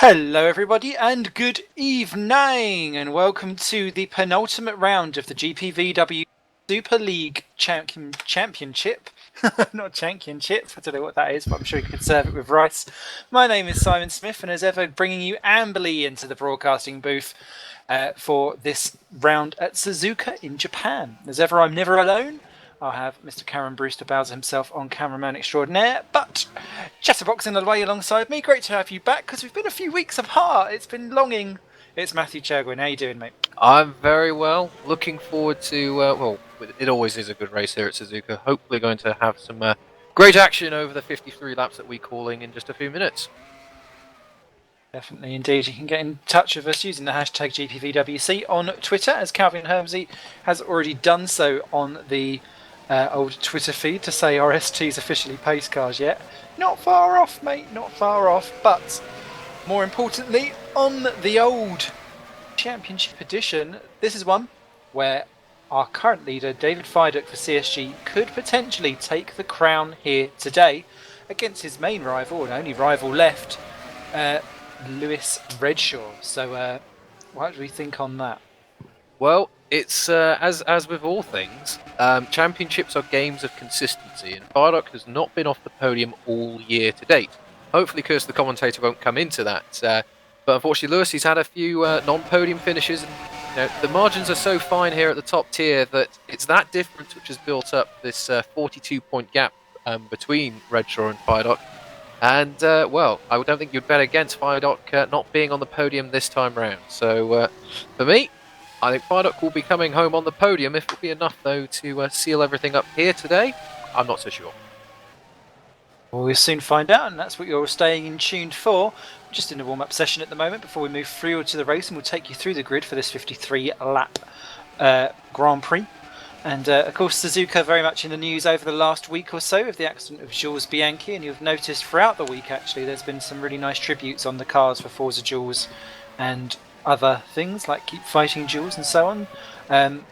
Hello everybody and good evening and welcome to the penultimate round of the GPVWC Superleague Championship. Not championship, I don't know what that is, but I'm sure you could serve it with rice. My name is Simon Smith and as ever bringing you ambly into the broadcasting booth for this round at Suzuka in Japan. As ever, I'm never alone. I'll have Mr. Karen Brewster Bowser himself on cameraman extraordinaire, but Chatterbox in the way alongside me. Great to have you back because we've been a few weeks apart. It's been longing. It's Matthew Churgwin. How you doing, mate? I'm very well. Looking forward to, well, it always is a good race here at Suzuka. Hopefully going to have some great action over the 53 laps that we're calling in just a few minutes. Definitely, indeed. You can get in touch with us using the hashtag GPVWC on Twitter, as Calvin Hermsey has already done so on the old Twitter feed to say R16's officially pace cars yet. Not far off, mate, not far off. But more importantly, on the old Championship edition, this is one where our current leader, David Fiduk for CSG, could potentially take the crown here today against his main rival, and only rival left, Lewis Redshaw. So what do we think on that? Well, it's as with all things, championships are games of consistency, and Fiduk has not been off the podium all year to date. Hopefully, Curse the commentator won't come into that. But unfortunately, Lewis, he's had a few non-podium finishes, and the margins are so fine here at the top tier that it's that difference which has built up this 42-point gap between Redshaw and Fiduk. And, well, I don't think you'd bet against Fiduk not being on the podium this time round. So, for me, I think Fiduk will be coming home on the podium. If it'll be enough, though, to seal everything up here today, I'm not so sure. Well, we'll soon find out, and that's what you're staying in tuned for. We're just in a warm-up session at the moment before we move through to the race, and we'll take you through the grid for this 53-lap Grand Prix. And, of course, Suzuka very much in the news over the last week or so of the accident of Jules Bianchi, and you've noticed throughout the week, actually, there's been some really nice tributes on the cars for Forza Jules and other things like Keep Fighting Jules and so on.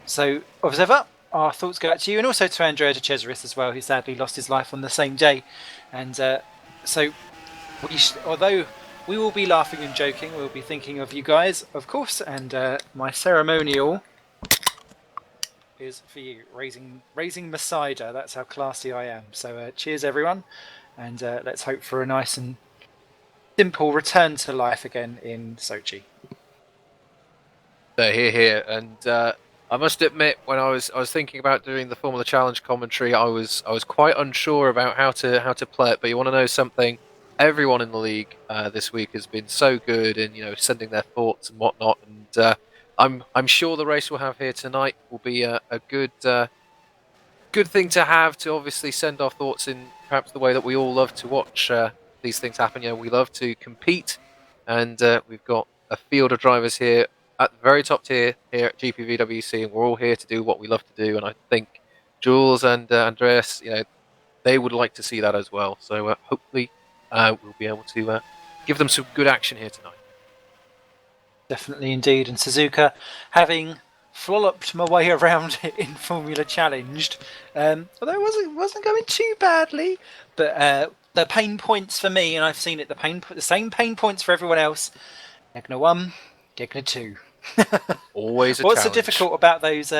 So, as ever, our thoughts go out to you, and also to Andrea de Cesaris as well, who sadly lost his life on the same day. And so, although we will be laughing and joking, we'll be thinking of you guys, of course, and my ceremonial is for you, raising Masida. That's how classy I am. So cheers, everyone, and let's hope for a nice and simple return to life again in Sochi. So here, and I must admit, when I was thinking about doing the Formula Challenge commentary, I was quite unsure about how to play it. But you want to know something? Everyone in the league this week has been so good in sending their thoughts and whatnot, and I'm sure the race we'll have here tonight will be a good thing to have to obviously send our thoughts in perhaps the way that we all love to watch these things happen. We love to compete, and we've got a field of drivers here at the very top tier here at GPVWC, and we're all here to do what we love to do. And I think Jules and Andreas, they would like to see that as well. So hopefully we'll be able to give them some good action here tonight. Definitely indeed. And Suzuka, having flopped my way around it in Formula Challenged, although it wasn't going too badly, but the pain points for me, and I've seen it, the same pain points for everyone else. Gegner 1, Gegner 2. Always a What's challenge. so difficult about those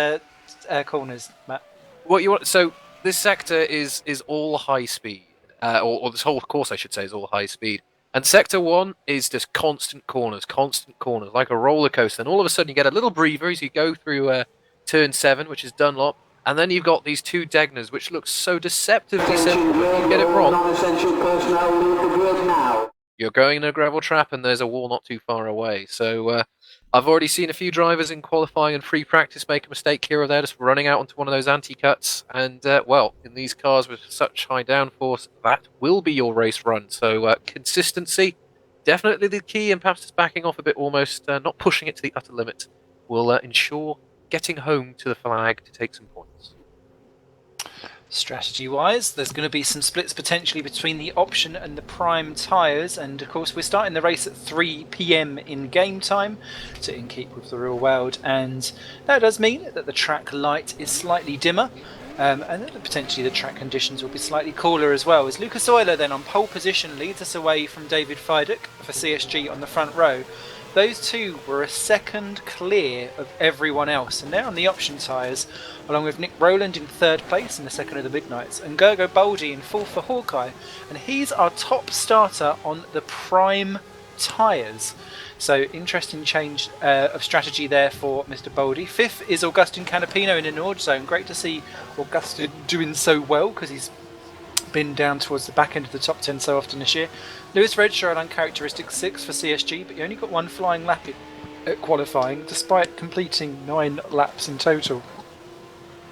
corners, Matt? What you want? So this sector is all high speed, or this whole course, I should say, is all high speed. And sector 1 is just constant corners, like a roller coaster. And all of a sudden, you get a little breather as you go through turn 7, which is Dunlop, and then you've got these two Degners, which look so deceptively simple. If you get it wrong, you're going in a gravel trap, and there's a wall not too far away. So I've already seen a few drivers in qualifying and free practice make a mistake here or there, just running out onto one of those anti-cuts. And, well, in these cars with such high downforce, that will be your race run. So consistency, definitely the key, and perhaps just backing off a bit, almost not pushing it to the utter limit, will ensure getting home to the flag to take some points. Strategy-wise, there's going to be some splits potentially between the option and the prime tyres, and of course we're starting the race at 3 PM in game time, so in keep with the real world, and that does mean that the track light is slightly dimmer, And then potentially the track conditions will be slightly cooler as well. As Lucas Euler then on pole position leads us away from David Fidek for CSG on the front row. Those two were a second clear of everyone else, and they're on the option tyres, along with Nick Rowland in third place in the second of the Midnights, and Gergo Boldi in fourth for Hawkeye, and he's our top starter on the prime tyres. So interesting change of strategy there for Mr. Boldi. Fifth is Augustin Canapino in the Nord Zone. Great to see Augustin doing so well, because he's been down towards the back end of the top 10 so often this year. Lewis Redshaw, an uncharacteristic 6th for CSG, but he only got one flying lap at qualifying, despite completing 9 laps in total.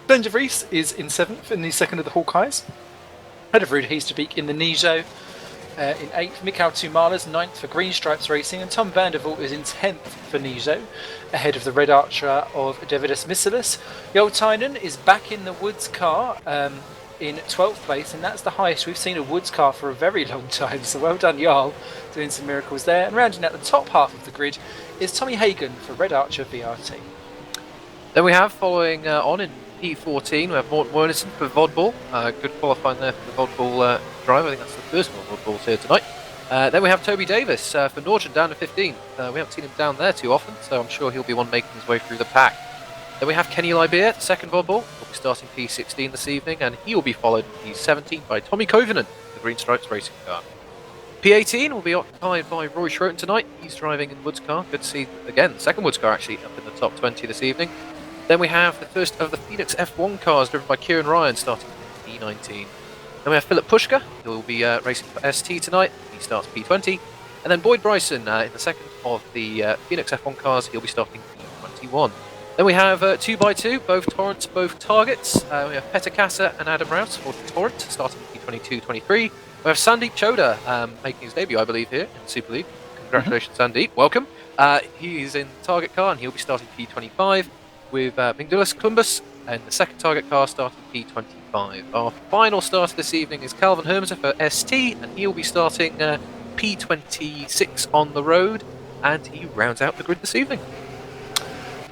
Sven de Vries is in 7th in the second of the Hawkeyes, ahead of Ruud Heesterbeek in the Nizo. In 8th, Mikhail Tumala's 9th for Green Stripes Racing, and Tom Vandervoort is in 10th for Nizo, ahead of the Red Archer of Davidus Missilis. Joltainen is back in the Woods car, in 12th place, and that's the highest we've seen a Woods car for a very long time, so well done Jarl, doing some miracles there. And rounding out the top half of the grid is Tommy Hagen for Red Archer VRT. Then we have, following on in P14, we have Morten Wernersen for Vodball. Good qualifying there for the Vodball drive. I think that's the first one of Vodballs here tonight. Then we have Toby Davis for Norton down to 15th. We haven't seen him down there too often, so I'm sure he'll be one making his way through the pack. Then we have Kenny Lybeer, the second Vodball. He'll be starting P16 this evening, and he will be followed in P17 by Tommy Kovinen, the Green Stripes racing car. P18 will be occupied by Roy Schroten tonight. He's driving in Woods car. Good to see, again, the second Woods car actually up in the top 20 this evening. Then we have the first of the Phoenix F1 cars driven by Kieran Ryan starting in P19. Then we have Philip Pushka, who will be racing for ST tonight. He starts P20. And then Boyd Bryson in the second of the Phoenix F1 cars. He'll be starting P21. Then we have 2x2, both Torrents, both targets. We have Petter Kassa and Adam Rouse for Torrent, starting P22-23. We have Sandeep Choda making his debut, I believe, here in Superleague. Congratulations, Sandeep. Welcome. He's in the target car, and he'll be starting P25, with Mingdulas Klumbus and the second target car starting P25. Our final starter this evening is Calvin Hermser for ST, and he'll be starting P26 on the road, and he rounds out the grid this evening.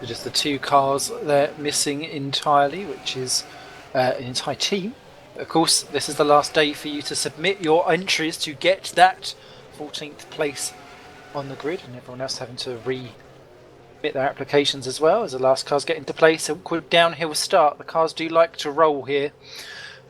Just the two cars they're missing entirely, which is an entire team. Of course, this is the last day for you to submit your entries to get that 14th place on the grid, and everyone else having to resubmit their applications as well as the last cars get into place. A quick downhill start. The cars do like to roll here,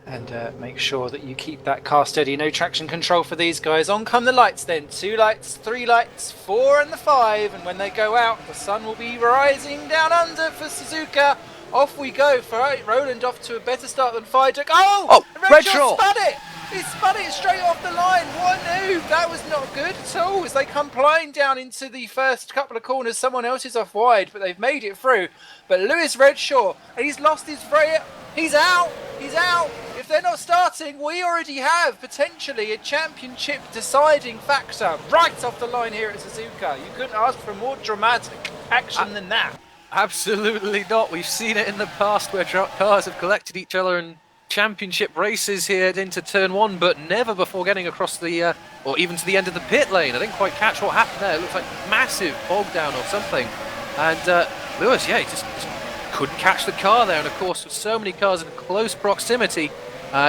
and make sure that you keep that car steady. No traction control for these guys. On come the lights then. 2 lights, 3 lights, 4 and the 5, and when they go out the sun will be rising down under for Suzuka. Off we go for Roland, off to a better start than Fidek. Oh! Redshaw spun it! He spun it straight off the line. What a move! That was not good at all. As they come flying down into the first couple of corners, someone else is off wide, but they've made it through. But Lewis Redshaw, and he's lost his Freya. He's out! He's out! If they're not starting, we already have potentially a championship deciding factor right off the line here at Suzuka. You couldn't ask for more dramatic action than that. Absolutely not. We've seen it in the past where cars have collected each other in championship races here into turn 1, but never before getting across the, or even to the end of the pit lane. I didn't quite catch what happened there. It looks like massive bog down or something. And Lewis, yeah, he just couldn't catch the car there. And of course, with so many cars in close proximity,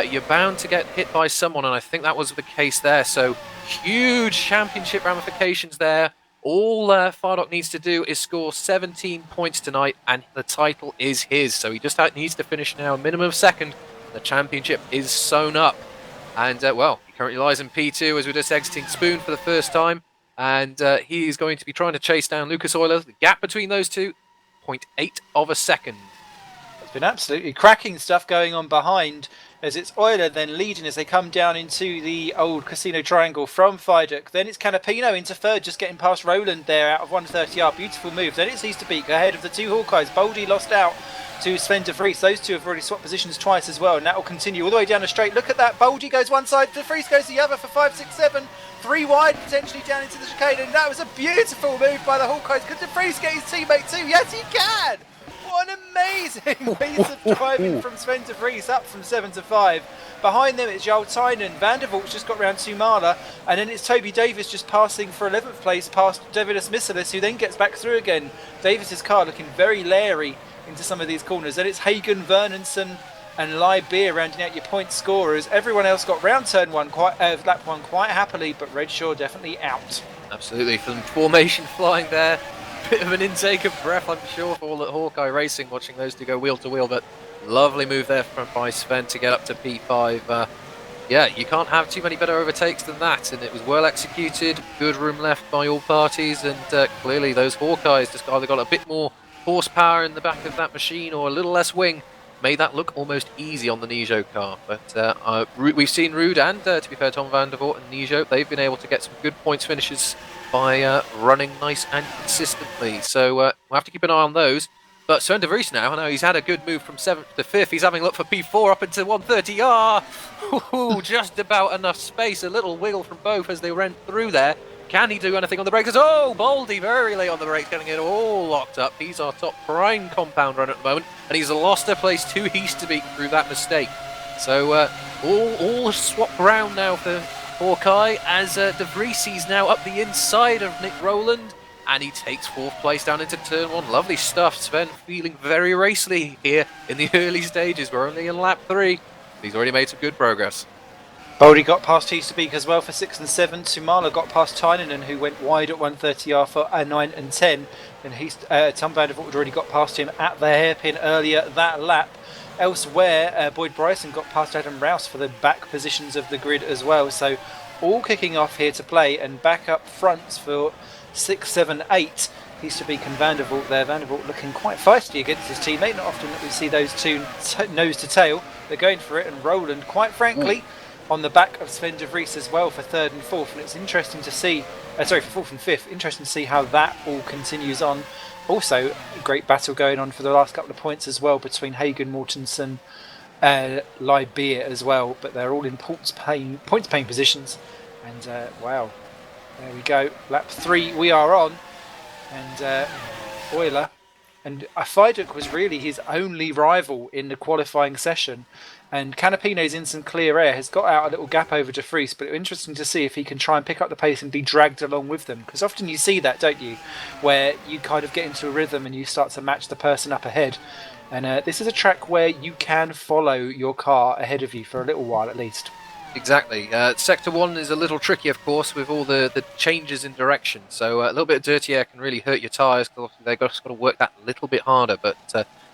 you're bound to get hit by someone, and I think that was the case there. So huge championship ramifications there. All Fardock needs to do is score 17 points tonight, and the title is his. So he just needs to finish now a minimum of second. The championship is sewn up. And, well, he currently lies in P2 as we're just exiting Spoon for the first time. And he is going to be trying to chase down Lucas Euler. The gap between those two, 0.8 of a second. It's been absolutely cracking stuff going on behind, as it's Euler then leading as they come down into the old Casino Triangle from Fidek. Then it's Canapino into third, just getting past Roland there out of 130R. Beautiful move. Then it's Easterbeek ahead of the two Hawkeyes. Boldy lost out to Sven de Vries. Those two have already swapped positions twice as well, and that will continue all the way down the straight. Look at that. Boldy goes one side, de Vries goes the other for 5, 6, 7. 3 wide potentially down into the chicane, and that was a beautiful move by the Hawkeyes. Could de Vries get his teammate too? Yes, he can! What an amazing piece of driving from Sven de Vries up from 7 to 5. Behind them it's Joltainen. Vandervoort's just got round Sumala, and then it's Toby Davis just passing for 11th place past Davidus Missilis, who then gets back through again. Davis's car looking very leery into some of these corners. Then it's Hagen, Vernonson, and Beer rounding out your point scorers. Everyone else got round turn one, lap one quite happily, but Redshaw definitely out. Absolutely, some formation flying there. Bit of an intake of breath, I'm sure, for all at Hawkeye Racing, watching those two go wheel to wheel, but lovely move there by Sven to get up to P5. Yeah, you can't have too many better overtakes than that, and it was well executed, good room left by all parties, and clearly those Hawkeyes just either got a bit more horsepower in the back of that machine or a little less wing, made that look almost easy on the Nijo car. But we've seen Ruud and, to be fair, Tom van der Voort and Nijo, they've been able to get some good points finishes by running nice and consistently. So we'll have to keep an eye on those. But Sven de Vries now, I know he's had a good move from 7th to 5th. He's having a look for P4 up into 130. Just about enough space. A little wiggle from both as they went through there. Can he do anything on the brakes? Oh, Baldy very late on the brakes, getting it all locked up. He's our top prime compound runner at the moment, and he's lost a place to Easterbeek through that mistake. So all swapped round now for Hawkeye, as De Vries is now up the inside of Nick Rowland, and he takes 4th place down into turn 1. Lovely stuff. Sven feeling very racely here in the early stages. We're only in lap 3. He's already made some good progress. Baldy got past Easterbeek as well for 6 and 7. Sumala got past Tynanen, who went wide at 130R for 9 and 10. And Tom van der Voort had already got past him at the hairpin earlier that lap. Elsewhere, Boyd Bryson got past Adam Rouse for the back positions of the grid as well. So all kicking off here to play, and back up fronts for 6, 7, 8. Easterbeek and van der Voort there. Van der Voort looking quite feisty against his teammate. Not often that we see those two nose to tail. They're going for it, and Rowland, quite frankly, on the back of Sven de Vries as well for 3rd and 4th, and it's interesting to see, for 4th and 5th, interesting to see how that all continues on. Also, a great battle going on for the last couple of points as well between Hagen, Mortensen, Beer as well, but they're all in points paying positions. And wow, there we go, lap 3 we are on, and Euler, and Fiduk was really his only rival in the qualifying session. And Canapino's instant clear air has got out a little gap over De Vries, but it's interesting to see if he can try and pick up the pace and be dragged along with them. Because often you see that, don't you? Where you kind of get into a rhythm and you start to match the person up ahead. And this is a track where you can follow your car ahead of you for a little while at least. Exactly. Sector 1 is a little tricky, of course, with all the changes in direction. So a little bit of dirty air can really hurt your tyres, because they've just got to work that a little bit harder. But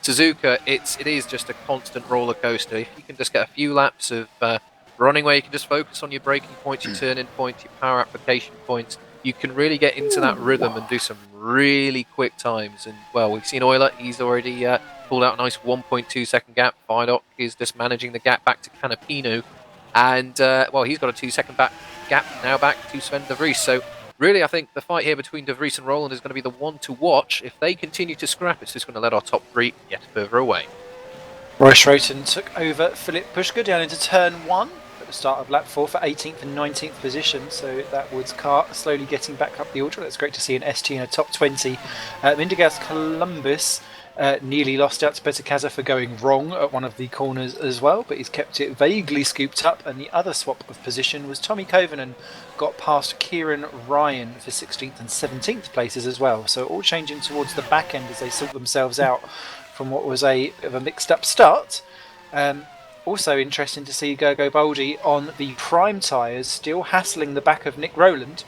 Suzuka, it is just a constant roller coaster. If you can just get a few laps of running where you can just focus on your braking points, your turning points, your power application points, you can really get into that rhythm and do some really quick times. And, well, we've seen Euler. He's already pulled out a nice 1.2 second gap. Vidok is just managing the gap back to Canapino. And, well, he's got a 2 second gap now back to Sven de Vries. So, really, I think the fight here between De Vries and Rowland is going to be the one to watch. If they continue to scrap, it's just going to let our top 3 get further away. Roy Schroten took over Philip Pushka down into turn 1 at the start of lap 4 for 18th and 19th position. So that Woods car slowly getting back up the order. That's great to see an ST in a top 20. Mindegas Columbus nearly lost out to Betakaza for going wrong at one of the corners as well, but he's kept it vaguely scooped up. And the other swap of position was Tommy Kovanen got past Kieran Ryan for 16th and 17th places as well. So all changing towards the back end as they sort themselves out from what was a bit of a mixed up start. Also interesting to see Gergo Baldi on the prime tyres, still hassling the back of Nick Rowland.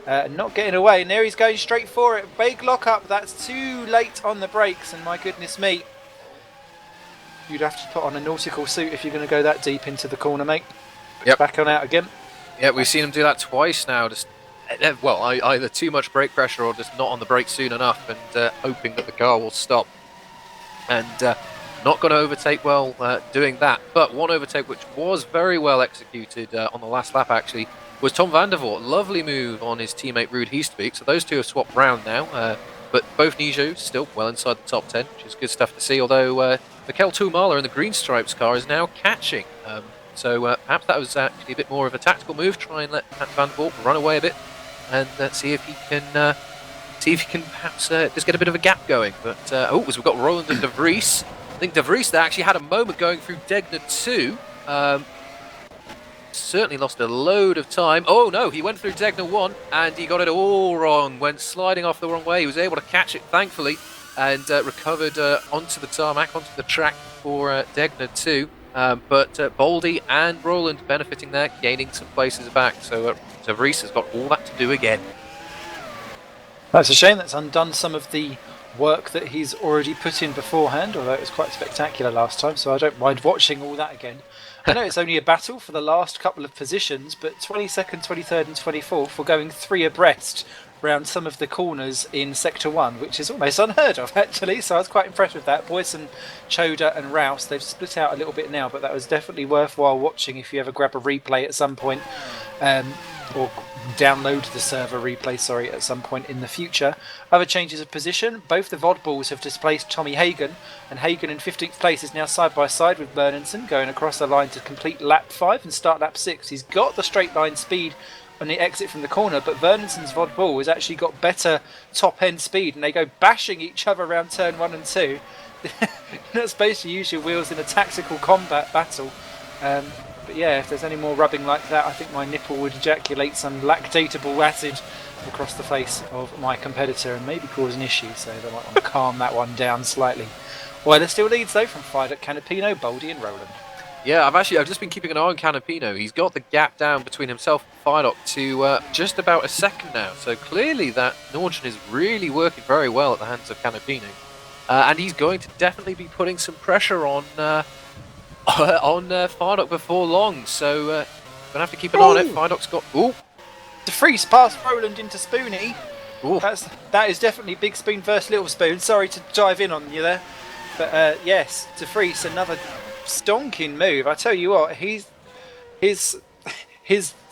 Not getting away, and there he's going straight for it. Big lock up, that's too late on the brakes, and my goodness me. You'd have to put on a nautical suit if you're going to go that deep into the corner, mate. Yep. Back on out again. Yeah, we've seen him do that twice now. Just well, either too much brake pressure or just not on the brakes soon enough, and hoping that the car will stop. And not going to overtake well doing that. But one overtake which was very well executed on the last lap, actually, was Tom van der Voort. Lovely move on his teammate Ruud Heasterbeek. So those two have swapped round now. But both Nijo still well inside the top 10, which is good stuff to see. Although Mikel Toomala in the Green Stripes car is now catching. So perhaps that was actually a bit more of a tactical move. Try and let Van der Voort run away a bit, and see if he can perhaps just get a bit of a gap going. But we've got Roland and De Vries. I think De Vries actually had a moment going through Degner 2. Certainly lost a load of time. Oh no, he went through Degner 1 and he got it all wrong. Went sliding off the wrong way. He was able to catch it, thankfully, and recovered onto the tarmac, onto the track for Degner 2. But Baldy and Roland benefiting there, gaining some places back. So Reese has got all that to do again. That's a shame. That's undone some of the work that he's already put in beforehand, although it was quite spectacular last time, so I don't mind watching all that again. I know it's only a battle for the last couple of positions, but 22nd, 23rd and 24th were going 3 abreast round some of the corners in Sector 1, which is almost unheard of, actually, so I was quite impressed with that. Boyson, Choda and Rouse, they've split out a little bit now, but that was definitely worthwhile watching if you ever grab a replay at some point, or download the server replay, at some point in the future. Other changes of position, both the Vodballs have displaced Tommy Hagen, and Hagen in 15th place is now side by side with Bernardson, going across the line to complete lap 5 and start lap 6. He's got the straight line speed on the exit from the corner, but Vernonson's Vodball has actually got better top end speed, and they go bashing each other around turn 1 and 2. You're not supposed to use your wheels in a tactical combat battle. But yeah, if there's any more rubbing like that, I think my nipple would ejaculate some lactatable acid across the face of my competitor and maybe cause an issue, so they might want to calm that one down slightly. Well, there still leads though from Fidoc, Canapino, Baldy and Roland. Yeah, I've just been keeping an eye on Canapino. He's got the gap down between himself and Fidoc to just about a second now. So clearly that Norgen is really working very well at the hands of Canapino. And he's going to definitely be putting some pressure on Fidoc before long. So going to have to keep an eye on it. Fidoc's got... Ooh! De Vries past Roland into Spoony. Ooh. That is definitely Big Spoon versus Little Spoon. Sorry to dive in on you there. But yes, De Vries, another stonking move. I tell you what, his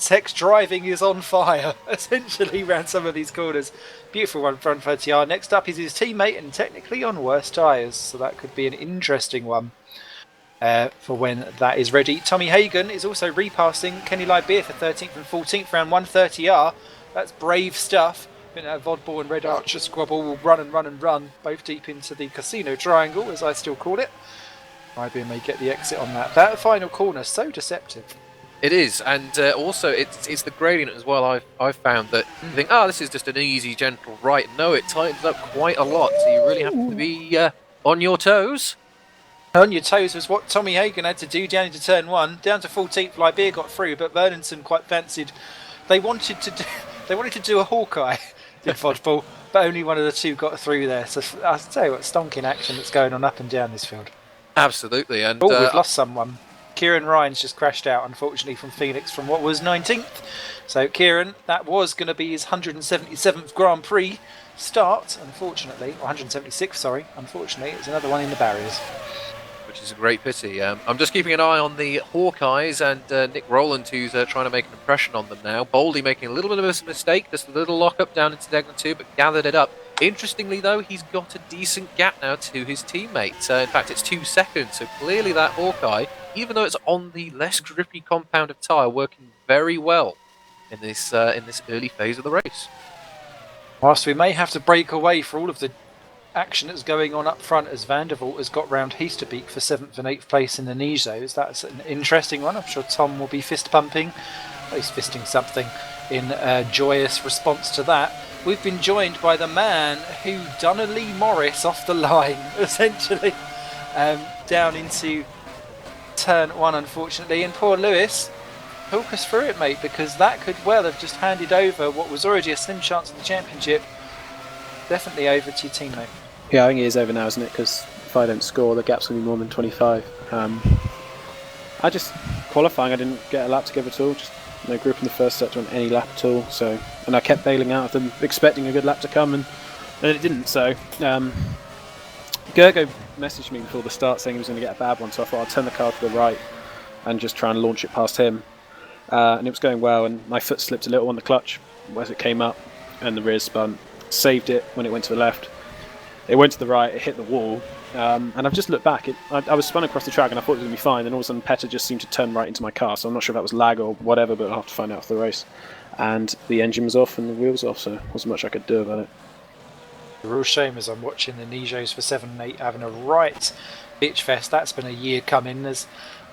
text driving is on fire, essentially, around some of these corners. Beautiful one front 30R. Next up is his teammate, and technically on worse tyres, so that could be an interesting one for when that is ready. Tommy Hagen is also repassing Kenny Lybeer for 13th and 14th, round 130R. That's brave stuff. Vodball and Red Archer squabble will run and run and run, both deep into the casino triangle, as I still call it. Lybeer may get the exit on that. That final corner, so deceptive. It is, and also it's the gradient as well. I've found that you think, this is just an easy, gentle right. No, it tightens up quite a lot, so you really have to be on your toes. On your toes was what Tommy Hagen had to do down into turn 1. Down to 14th, Lybeer got through, but Vernonson quite fancied. They wanted to do a Hawkeye, did Vodball, but only one of the two got through there. So I'll tell you what, stonking action that's going on up and down this field. Absolutely, and we've lost someone. Kieran Ryan's just crashed out, unfortunately, from Phoenix from what was 19th. So Kieran, that was going to be his 177th Grand Prix start, unfortunately, or 176th, sorry. Unfortunately, it's another one in the barriers. Which is a great pity. I'm just keeping an eye on the Hawkeyes and Nick Rowland, who's trying to make an impression on them now. Baldy making a little bit of a mistake, just a little lock-up down into Degner 2, but gathered it up. Interestingly, though, he's got a decent gap now to his teammate. In fact, it's 2 seconds, so clearly that Hawkeye, even though it's on the less grippy compound of tyre, working very well in this early phase of the race. Whilst we may have to break away for all of the action that's going on up front, as Vandervoort has got round Heasterbeek for 7th and 8th place in the Nijos. That's an interesting one. I'm sure Tom will be fist pumping. He's fisting something in joyous response to that. We've been joined by the man who done a Lee Morris off the line, essentially, down into turn 1, unfortunately. And poor Lewis, talk us through it, mate, because that could well have just handed over what was already a slim chance of the championship, definitely over to your teammate. Yeah, I think it is over now, isn't it? Because if I don't score, the gap's going to be more than 25. I just, qualifying, I didn't get a lap together at all. Just no group in the first sector on any lap at all. So, and I kept bailing out of them, expecting a good lap to come, and it didn't. So, Gergo messaged me before the start saying he was going to get a bad one. So I thought I'd turn the car to the right and just try and launch it past him. And it was going well, and my foot slipped a little on the clutch as it came up, and the rear spun. Saved it when it went to the left. It went to the right, it hit the wall, and I've just looked back. I was spun across the track and I thought it was going to be fine, and all of a sudden Petter just seemed to turn right into my car, so I'm not sure if that was lag or whatever, but I'll have to find out after the race. And the engine was off and the wheel was off, so there wasn't much I could do about it. The real shame is I'm watching the Nijos for 7 and 8 having a right bitch fest. That's been a year coming. There's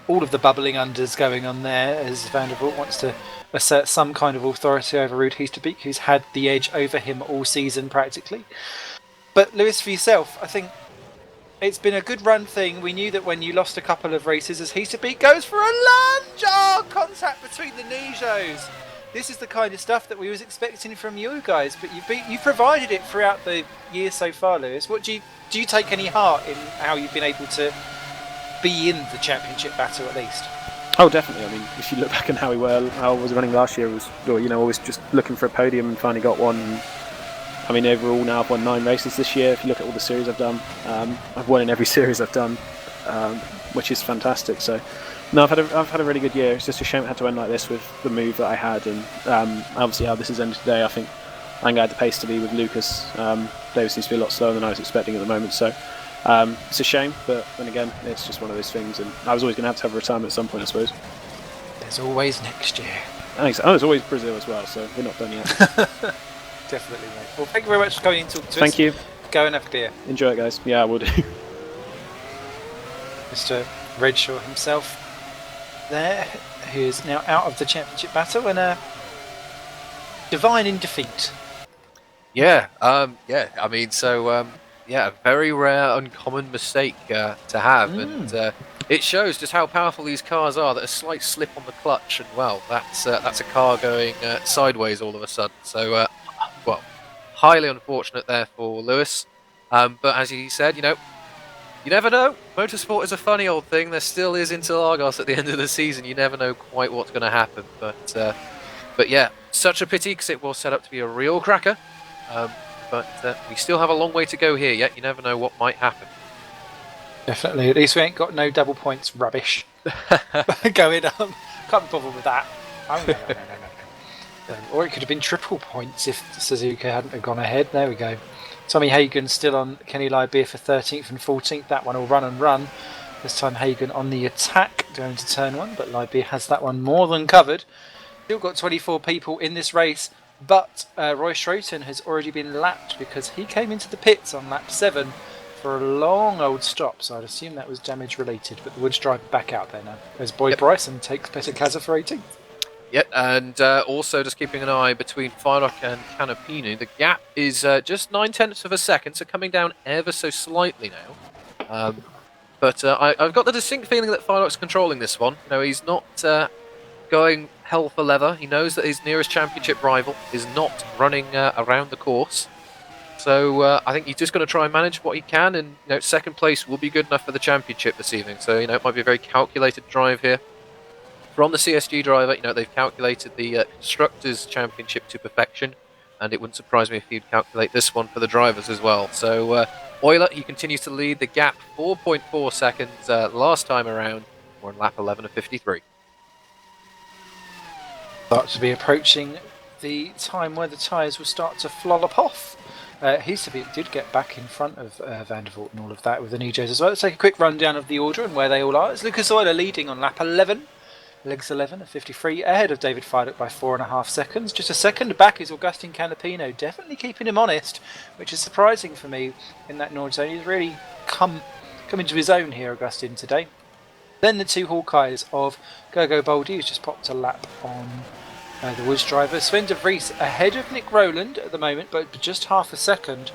all of the bubbling unders going on there as Vandervoort wants to assert some kind of authority over Ruud Heasterbeek, who's had the edge over him all season practically. But Lewis, for yourself, I think it's been a good run thing. We knew that when you lost a couple of races as Heaterbeat goes for a lunge! Oh, contact between the Nijos. This is the kind of stuff that we was expecting from you guys, but you've provided it throughout the year so far, Lewis. What do you take any heart in how you've been able to be in the championship battle at least? Oh, definitely. I mean, if you look back at how I was running last year, it was always just looking for a podium and finally got one. I mean, overall now I've won 9 races this year. If you look at all the series I've done, I've won in every series I've done, which is fantastic. So, no, I've had a really good year. It's just a shame it had to end like this with the move that I had, and obviously how this has ended today. I think I'm going to have the pace to be with Lucas. David seems to be a lot slower than I was expecting at the moment. So, it's a shame, but then again, it's just one of those things. And I was always going to have a retirement at some point, I suppose. There's always next year. Thanks. Oh, there's always Brazil as well, so we're not done yet. Definitely, mate. Well, thank you very much for coming in to talk to us. Thank you. Go and have a beer. Enjoy it, guys. Yeah, I will do. Mr. Redshaw himself there, who is now out of the championship battle and divine in defeat. Yeah, I mean, so a very rare, uncommon mistake to have, and it shows just how powerful these cars are. That a slight slip on the clutch, and well, that's a car going sideways all of a sudden. So, well, highly unfortunate there for Lewis. But as he said, you never know. Motorsport is a funny old thing. There still is Interlagos at the end of the season. You never know quite what's going to happen. But yeah, such a pity because it was set up to be a real cracker. But we still have a long way to go here yet. You never know what might happen. Definitely. At least we ain't got no double points rubbish going on. Can't be bothered with that. Oh, no. Or it could have been triple points if Suzuka hadn't have gone ahead. There we go. Tommy Hagen still on Kenny Lybeer for 13th and 14th. That one will run and run. This time Hagen on the attack going to turn 1, but Lybeer has that one more than covered. Still got 24 people in this race, but Roy Schroten has already been lapped because he came into the pits on lap 7 for a long old stop, so I'd assume that was damage related, but the Woods driver back out there now as Boyd Bryson takes Peter Kaza for 18th. Yep, and also just keeping an eye between Firelock and Canapino. The gap is just 9/10 of a second, so coming down ever so slightly now. But I've got the distinct feeling that Firelock's controlling this one. He's not going hell for leather. He knows that his nearest championship rival is not running around the course. So I think he's just going to try and manage what he can, and second place will be good enough for the championship this evening. So it might be a very calculated drive here from the CSG driver. They've calculated the Constructors' Championship to perfection, and it wouldn't surprise me if he'd calculate this one for the drivers as well. So Euler, he continues to lead the gap 4.4 seconds last time around. We're on lap 11 of 53. Start to be approaching the time where the tyres will start to flollop off. Heasterbeek did get back in front of Van der Voort and all of that with the Nijos as well. Let's take a quick rundown of the order and where they all are. It's Lucas Euler leading on lap 11. Legs 11 of 53, ahead of David Fidock by 4.5 seconds. Just a second back is Augustin Canapino, definitely keeping him honest, which is surprising for me in that Nord zone. He's really come into his own here, Augustin, today. Then the two Hawkeyes of Gergo Boldi, who's just popped a lap on the Woods driver. Sven de Vries ahead of Nick Rowland at the moment, but just half a second.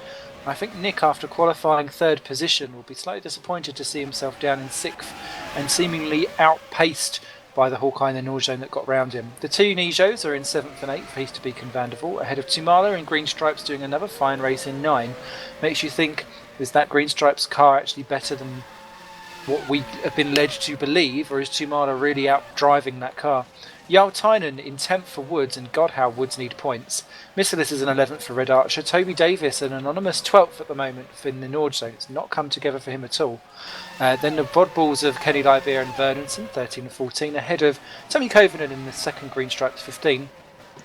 I think Nick, after qualifying 3rd position, will be slightly disappointed to see himself down in 6th and seemingly outpaced by the Hawkeye in the Nord zone that got round him. The two Nijos are in 7th and 8th, Heasterbeek and Van der Voort, ahead of Tumala in Green Stripes doing another fine race in 9. Makes you think, is that Green Stripes car actually better than what we have been led to believe, or is Tumala really out driving that car? Jarl Tynan in 10th for Woods, and God how Woods need points. Missilis is an 11th for Red Archer. Toby Davis, an anonymous 12th at the moment in the Nord zone. It's not come together for him at all. Then the Bodballs of Kenny Lybeer and Vernonson, 13 and 14, ahead of Tommy Kovanen in the 2nd Green Stripes, 15.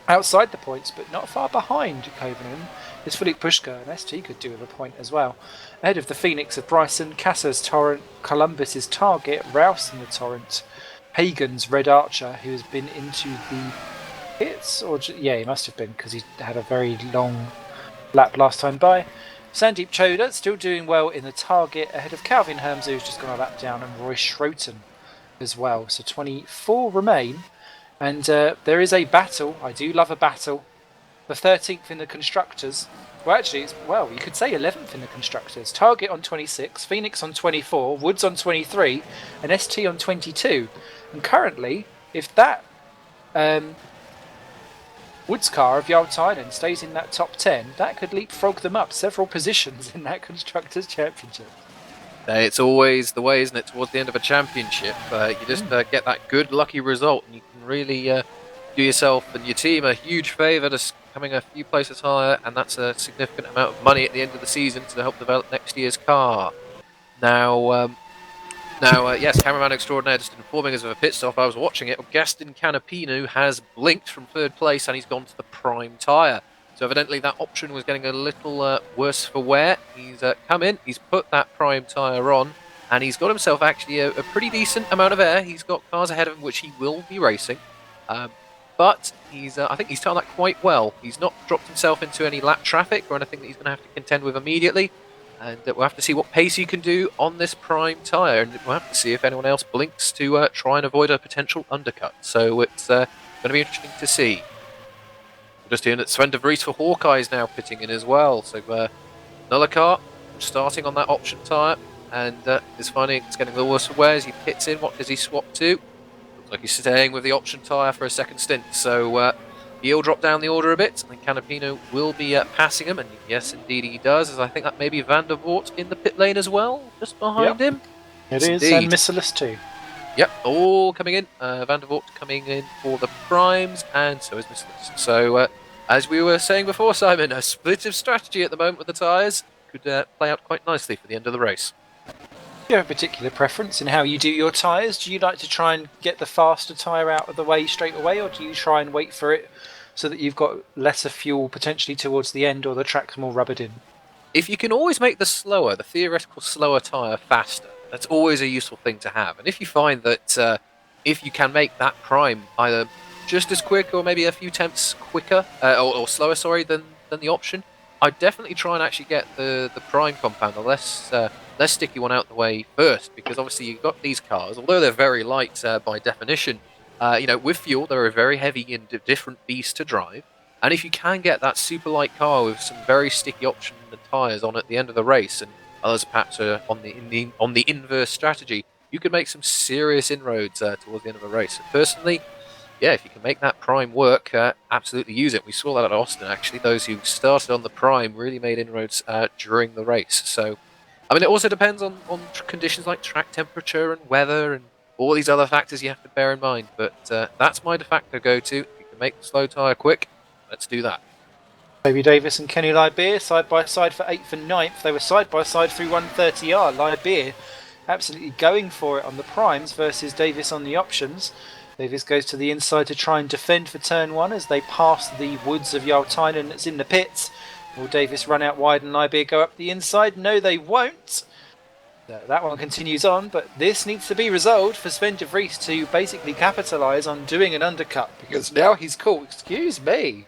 Outside the points, but not far behind Kovanen, is Philippe Pushka, and ST could do with a point as well. Ahead of the Phoenix of Bryson, Cassa's Torrent, Columbus's Target, Rouse in the Torrent, Hagen's Red Archer, who has been into the pits, yeah, he must have been because he had a very long lap last time by. Sandeep Choda still doing well in the Target, ahead of Calvin Herms, who's just gone a lap down, and Roy Schroten as well. So 24 remain, and there is a battle. I do love a battle. The 13th in the Constructors Well, actually, you could say 11th in the constructors. Target on 26, Phoenix on 24, Woods on 23, and ST on 22. And currently, if that Woods car of Yaltainen stays in that top 10, that could leapfrog them up several positions in that constructors championship. It's always the way, isn't it? Towards the end of a championship, you just get that good lucky result, and you can really do yourself and your team a huge favour, just coming a few places higher, and that's a significant amount of money at the end of the season to help develop next year's car. Now, yes, cameraman extraordinaire just informing us of a pit stop. I was watching it. Gaston Canapino has blinked from 3rd place, and he's gone to the prime tyre. So evidently that option was getting a little worse for wear. He's come in, he's put that prime tyre on, and he's got himself actually a pretty decent amount of air. He's got cars ahead of him, which he will be racing. But I think he's done that quite well. He's not dropped himself into any lap traffic or anything that he's going to have to contend with immediately. And we'll have to see what pace he can do on this prime tyre. And we'll have to see if anyone else blinks to try and avoid a potential undercut. So it's going to be interesting to see. We're just hearing that Sven de Vries for Hawkeye is now pitting in as well. So another car starting on that option tyre. And is finding it's getting a little worse for wear as he pits in. What does he swap to? Looks like he's staying with the option tyre for a second stint. So he'll drop down the order a bit, and Canapino will be passing him. And yes, indeed he does, as I think that may be Van der Voort in the pit lane as well, just behind him. It is, and Missilis too. Yep, all coming in. Van der Voort coming in for the primes, and so is Missilis. So, as we were saying before, Simon, a split of strategy at the moment with the tyres could play out quite nicely for the end of the race. Do you have a particular preference in how you do your tyres? Do you like to try and get the faster tyre out of the way straight away, or do you try and wait for it so that you've got lesser fuel potentially towards the end, or the track's more rubbered in? If you can always make the theoretical slower tyre faster, that's always a useful thing to have. And if you find that if you can make that prime either just as quick or maybe a few tenths quicker, or slower, than the option, I'd definitely try and actually get the prime compound, the less sticky one out the way first, because obviously you've got these cars, although they're very light by definition, with fuel, they're a very heavy and different beast to drive. And if you can get that super light car with some very sticky option and tyres on at the end of the race, and others perhaps are on the inverse strategy, you could make some serious inroads towards the end of a race. And personally, yeah, if you can make that prime work, absolutely use it. We saw that at Austin, actually. Those who started on the prime really made inroads during the race. So, I mean, it also depends on conditions like track temperature and weather and all these other factors you have to bear in mind. But that's my de facto go-to. If you can make the slow tyre quick, let's do that. Toby Davis and Kenny Lybeer side by side for 8th and 9th. They were side by side through 130R. Lybeer absolutely going for it on the primes versus Davis on the options. Davis goes to the inside to try and defend for turn 1 as they pass the Woods of Yaltainen that's in the pits. Will Davis run out wide and Lybeer go up the inside? No, they won't. That one continues on, but this needs to be resolved for Sven de Vries to basically capitalise on doing an undercut, because now he's caught. Excuse me.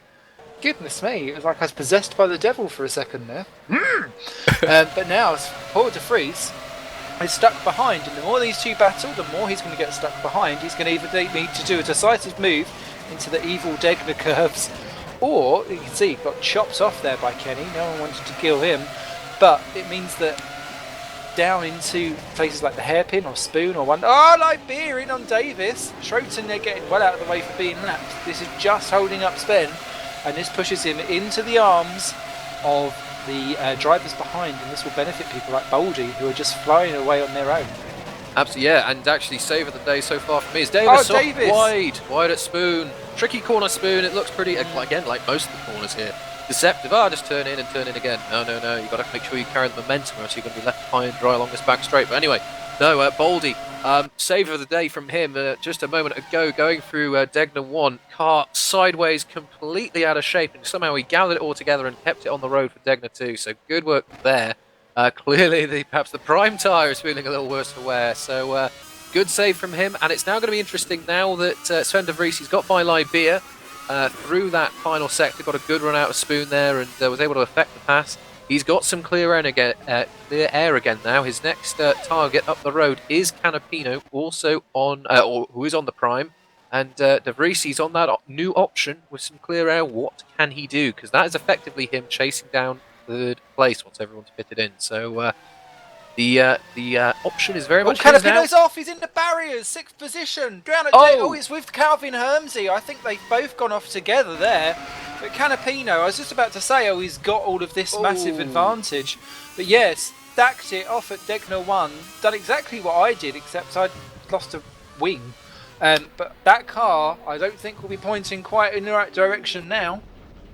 Goodness me, it was like I was possessed by the devil for a second there. But now, poor de Vries is stuck behind, and the more these two battle, the more he's going to get stuck behind. He's going to either need to do a decisive move into the evil Degner curves, or, you can see, he got chopped off there by Kenny. No one wanted to kill him, but it means that down into places like the hairpin or spoon or one. Oh, Lybeer in on Davis. Schroeton, they're getting well out of the way for being lapped. This is just holding up Sven, and this pushes him into the arms of the drivers behind, and this will benefit people like Boldy, who are just flying away on their own. Absolutely, yeah, and actually save of the day so far for me is Davis. Oh, Davis! Wide at Spoon. Tricky corner Spoon. It looks pretty, again, like most of the corners here. Deceptive. Just turn in and turn in again. No. You've got to make sure you carry the momentum, or else you're going to be left high and dry along this back straight. But anyway, no, Boldy. Save of the day from him just a moment ago, going through Degner 1. Car sideways, completely out of shape, and somehow he gathered it all together and kept it on the road for Degner 2. So good work there. Clearly, perhaps the prime tyre is feeling a little worse for wear. So good save from him. And it's now going to be interesting now that Sven de Vries, he's got by Lybeer through that final sector, got a good run out of Spoon there, and was able to effect the pass. He's got some clear air again now. His next target up the road is Canapino, also on, who is on the prime. And De Vries, he's on that new option with some clear air. What can he do? Because that is effectively him chasing down third place once everyone's pitted in. So the option is very much his now. Canapino's off. He's in the barriers, 6th position. It's with Calvin Hermsey. I think they've both gone off together there. But Canapino, I was just about to say, he's got all of this massive advantage. But yes, stacked it off at Degner 1. Done exactly what I did, except I'd lost a wing. But that car, I don't think will be pointing quite in the right direction now.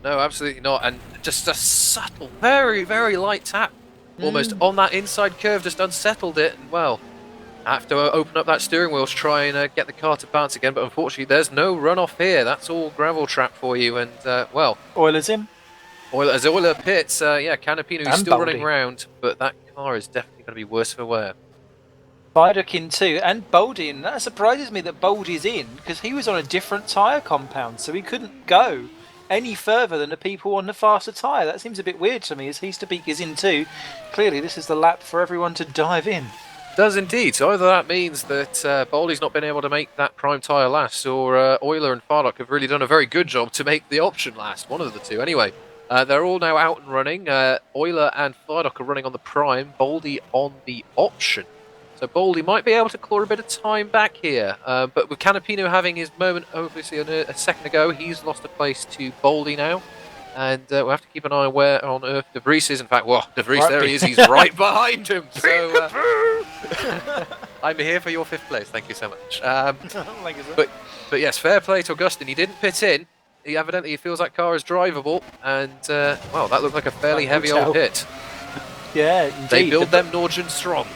No, absolutely not. And just a subtle, very, very light tap. Almost on that inside curve, just unsettled it. And, well, I have to open up that steering wheel to try and get the car to bounce again. But unfortunately, there's no runoff here. That's all gravel trap for you. And, well... Oiler's in. As Euler pits, Canapino is still Baldy running round. But that car is definitely going to be worse for wear. Viaduct in too, and Baldy in. That surprises me that Baldy's in, because he was on a different tyre compound, so he couldn't go any further than the people on the faster tyre. That seems a bit weird to me, as Heaster Peak is in too. Clearly this is the lap for everyone to dive in. Does indeed. So either that means that Baldy's not been able to make that prime tyre last, or Euler and Fardock have really done a very good job to make the option last. One of the two. Anyway, they're all now out and running. Euler and Fardock are running on the prime, Baldy on the option. So Baldy might be able to claw a bit of time back here, but with Canapino having his moment obviously a second ago, he's lost a place to Baldy now, and we'll have to keep an eye where on earth De Vries is. In fact, De Vries, there he is, he's right behind him. So I'm here for your 5th place, thank you so much. But yes, fair play to Augustin, he didn't pit in, he evidently feels that car is drivable, and well, that looked like a fairly heavy old hit. Yeah, indeed. They build them Norwegian strong.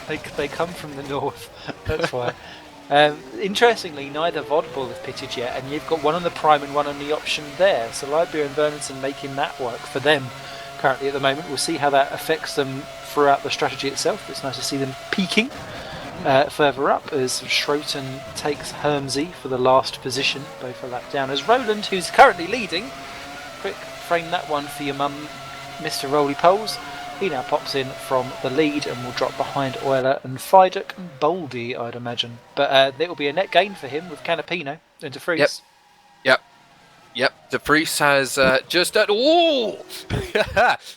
They come from the north, that's why. Interestingly, neither Vodball have pitted yet, and you've got one on the prime and one on the option there. So Liberia and Bernardson making that work for them currently at the moment. We'll see how that affects them throughout the strategy itself. It's nice to see them peaking further up as Schroten takes Hermsey for the last position, both a lap down. As Roland, who's currently leading, quick frame that one for your mum, Mr. Roly Poles. He now pops in from the lead and will drop behind Euler and Viaduct and Baldy, I'd imagine. But it will be a net gain for him with Canapino and De Vries. Yep. De Vries has just... well,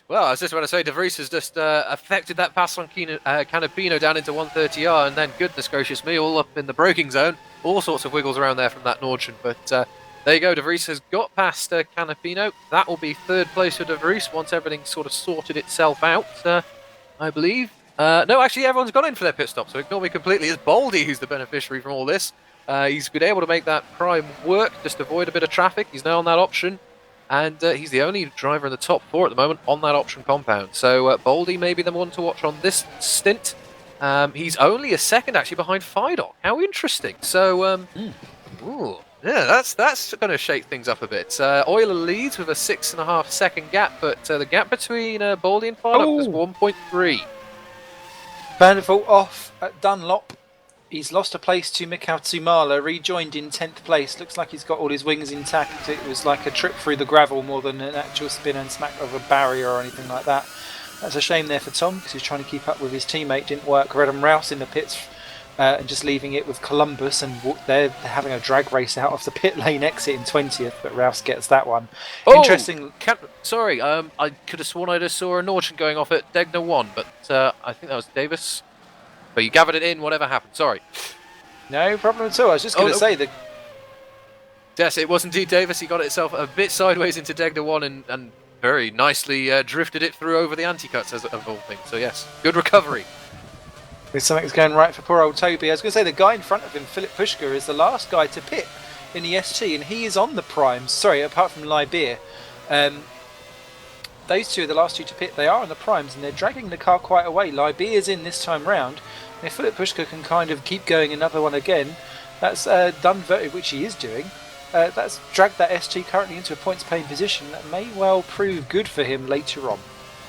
I was just about to say, De Vries has just affected that pass on Canapino down into 130R, and then, goodness gracious me, all up in the braking zone. All sorts of wiggles around there from that Nordchen, but... there you go, De Vries has got past Canapino. That will be 3rd place for De Vries once everything's sort of sorted itself out, I believe. No, actually, everyone's gone in for their pit stop, so ignore me completely. It's Baldy who's the beneficiary from all this. He's been able to make that prime work, just avoid a bit of traffic. He's now on that option, and he's the only driver in the top 4 at the moment on that option compound. So Baldy may be the one to watch on this stint. He's only a second, actually, behind Fidock. How interesting. So, ooh. Yeah, that's going to shake things up a bit. Euler leads with a 6.5 second gap, but the gap between Baldy and Fidock is 1.3. Vandervoort off at Dunlop. He's lost a place to Mikhail Tsumala, rejoined in 10th place. Looks like he's got all his wings intact. It was like a trip through the gravel more than an actual spin and smack of a barrier or anything like that. That's a shame there for Tom, because he's trying to keep up with his teammate. Didn't work. Redham Rouse in the pits. And just leaving it with Columbus, and they're having a drag race out of the pit lane exit in 20th, but Rouse gets that one. Interesting. Sorry, I could have sworn I just saw a Norton going off at Degner 1, but I think that was Davis. But you gathered it in, whatever happened, sorry. No problem at all. I was just going to say that... Yes, it was indeed Davis. He got itself a bit sideways into Degner 1 and very nicely drifted it through over the anti-cuts of all things. So yes, good recovery. Something's going right for poor old Toby. I was going to say the guy in front of him, Philip Pushka, is the last guy to pit in the ST, and he is on the primes. Sorry, apart from Liberia. Those two are the last two to pit. They are on the primes, and they're dragging the car quite away. Liberia's in this time round. If Philip Pushka can kind of keep going another one again, that's done, which he is doing. That's dragged that ST currently into a points-paying position. That may well prove good for him later on.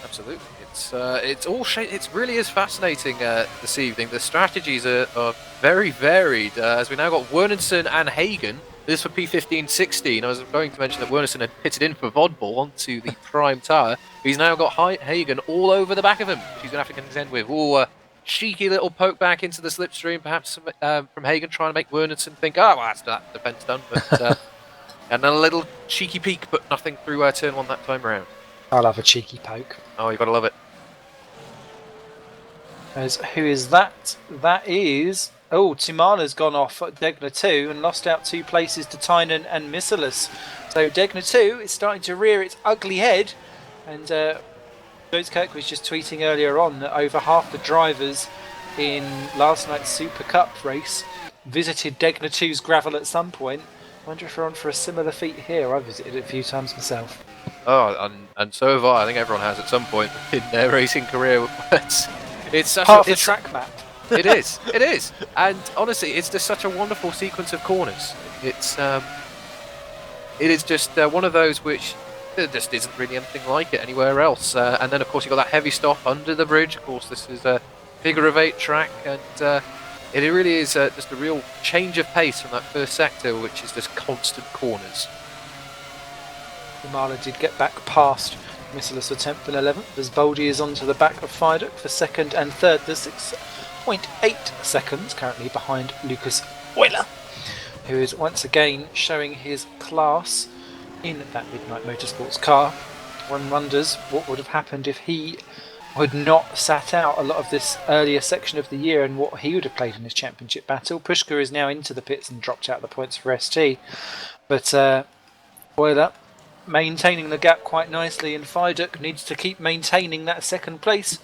Absolutely. It really is fascinating this evening. The strategies are very varied. As we now got Wernerson and Hagen. This for P15-16. I was going to mention that Wernerson had pitted in for Vodball onto the prime tower. He's now got Hagen all over the back of him. She's going to have to contend with. cheeky little poke back into the slipstream, perhaps from Hagen, trying to make Wernerson think, oh, well, that defense done. But and a little cheeky peek, but nothing through turn 1 that time around. I'll have a cheeky poke. Oh, you gotta love it. Who is that? That is... Oh, Timana's gone off at Degner 2 and lost out 2 places to Tynan and Missilus. So Degner 2 is starting to rear its ugly head. And Jones Kirk was just tweeting earlier on that over half the drivers in last night's Super Cup race visited Degner 2's gravel at some point. I wonder if we're on for a similar feat here. I visited it a few times myself. Oh, and so have I. I think everyone has at some point in their racing career. It's such Part of the track map. It is, and honestly, it's just such a wonderful sequence of corners. It is just one of those which there just isn't really anything like it anywhere else. And then, of course, you've got that heavy stop under the bridge. Of course, this is a figure of 8 track, and it really is just a real change of pace from that first sector, which is just constant corners. Imala did get back past Missilus for 10th and 11th, as Boldy is onto the back of Fiduk for 2nd and 3rd. The 6.8 seconds currently behind Lucas Euler, who is once again showing his class in that Midnight Motorsports car. One wonders what would have happened if he had not sat out a lot of this earlier section of the year and what he would have played in his championship battle. Pushka is now into the pits and dropped out the points for ST, but Euler maintaining the gap quite nicely, and Fiduk needs to keep maintaining that 2nd place.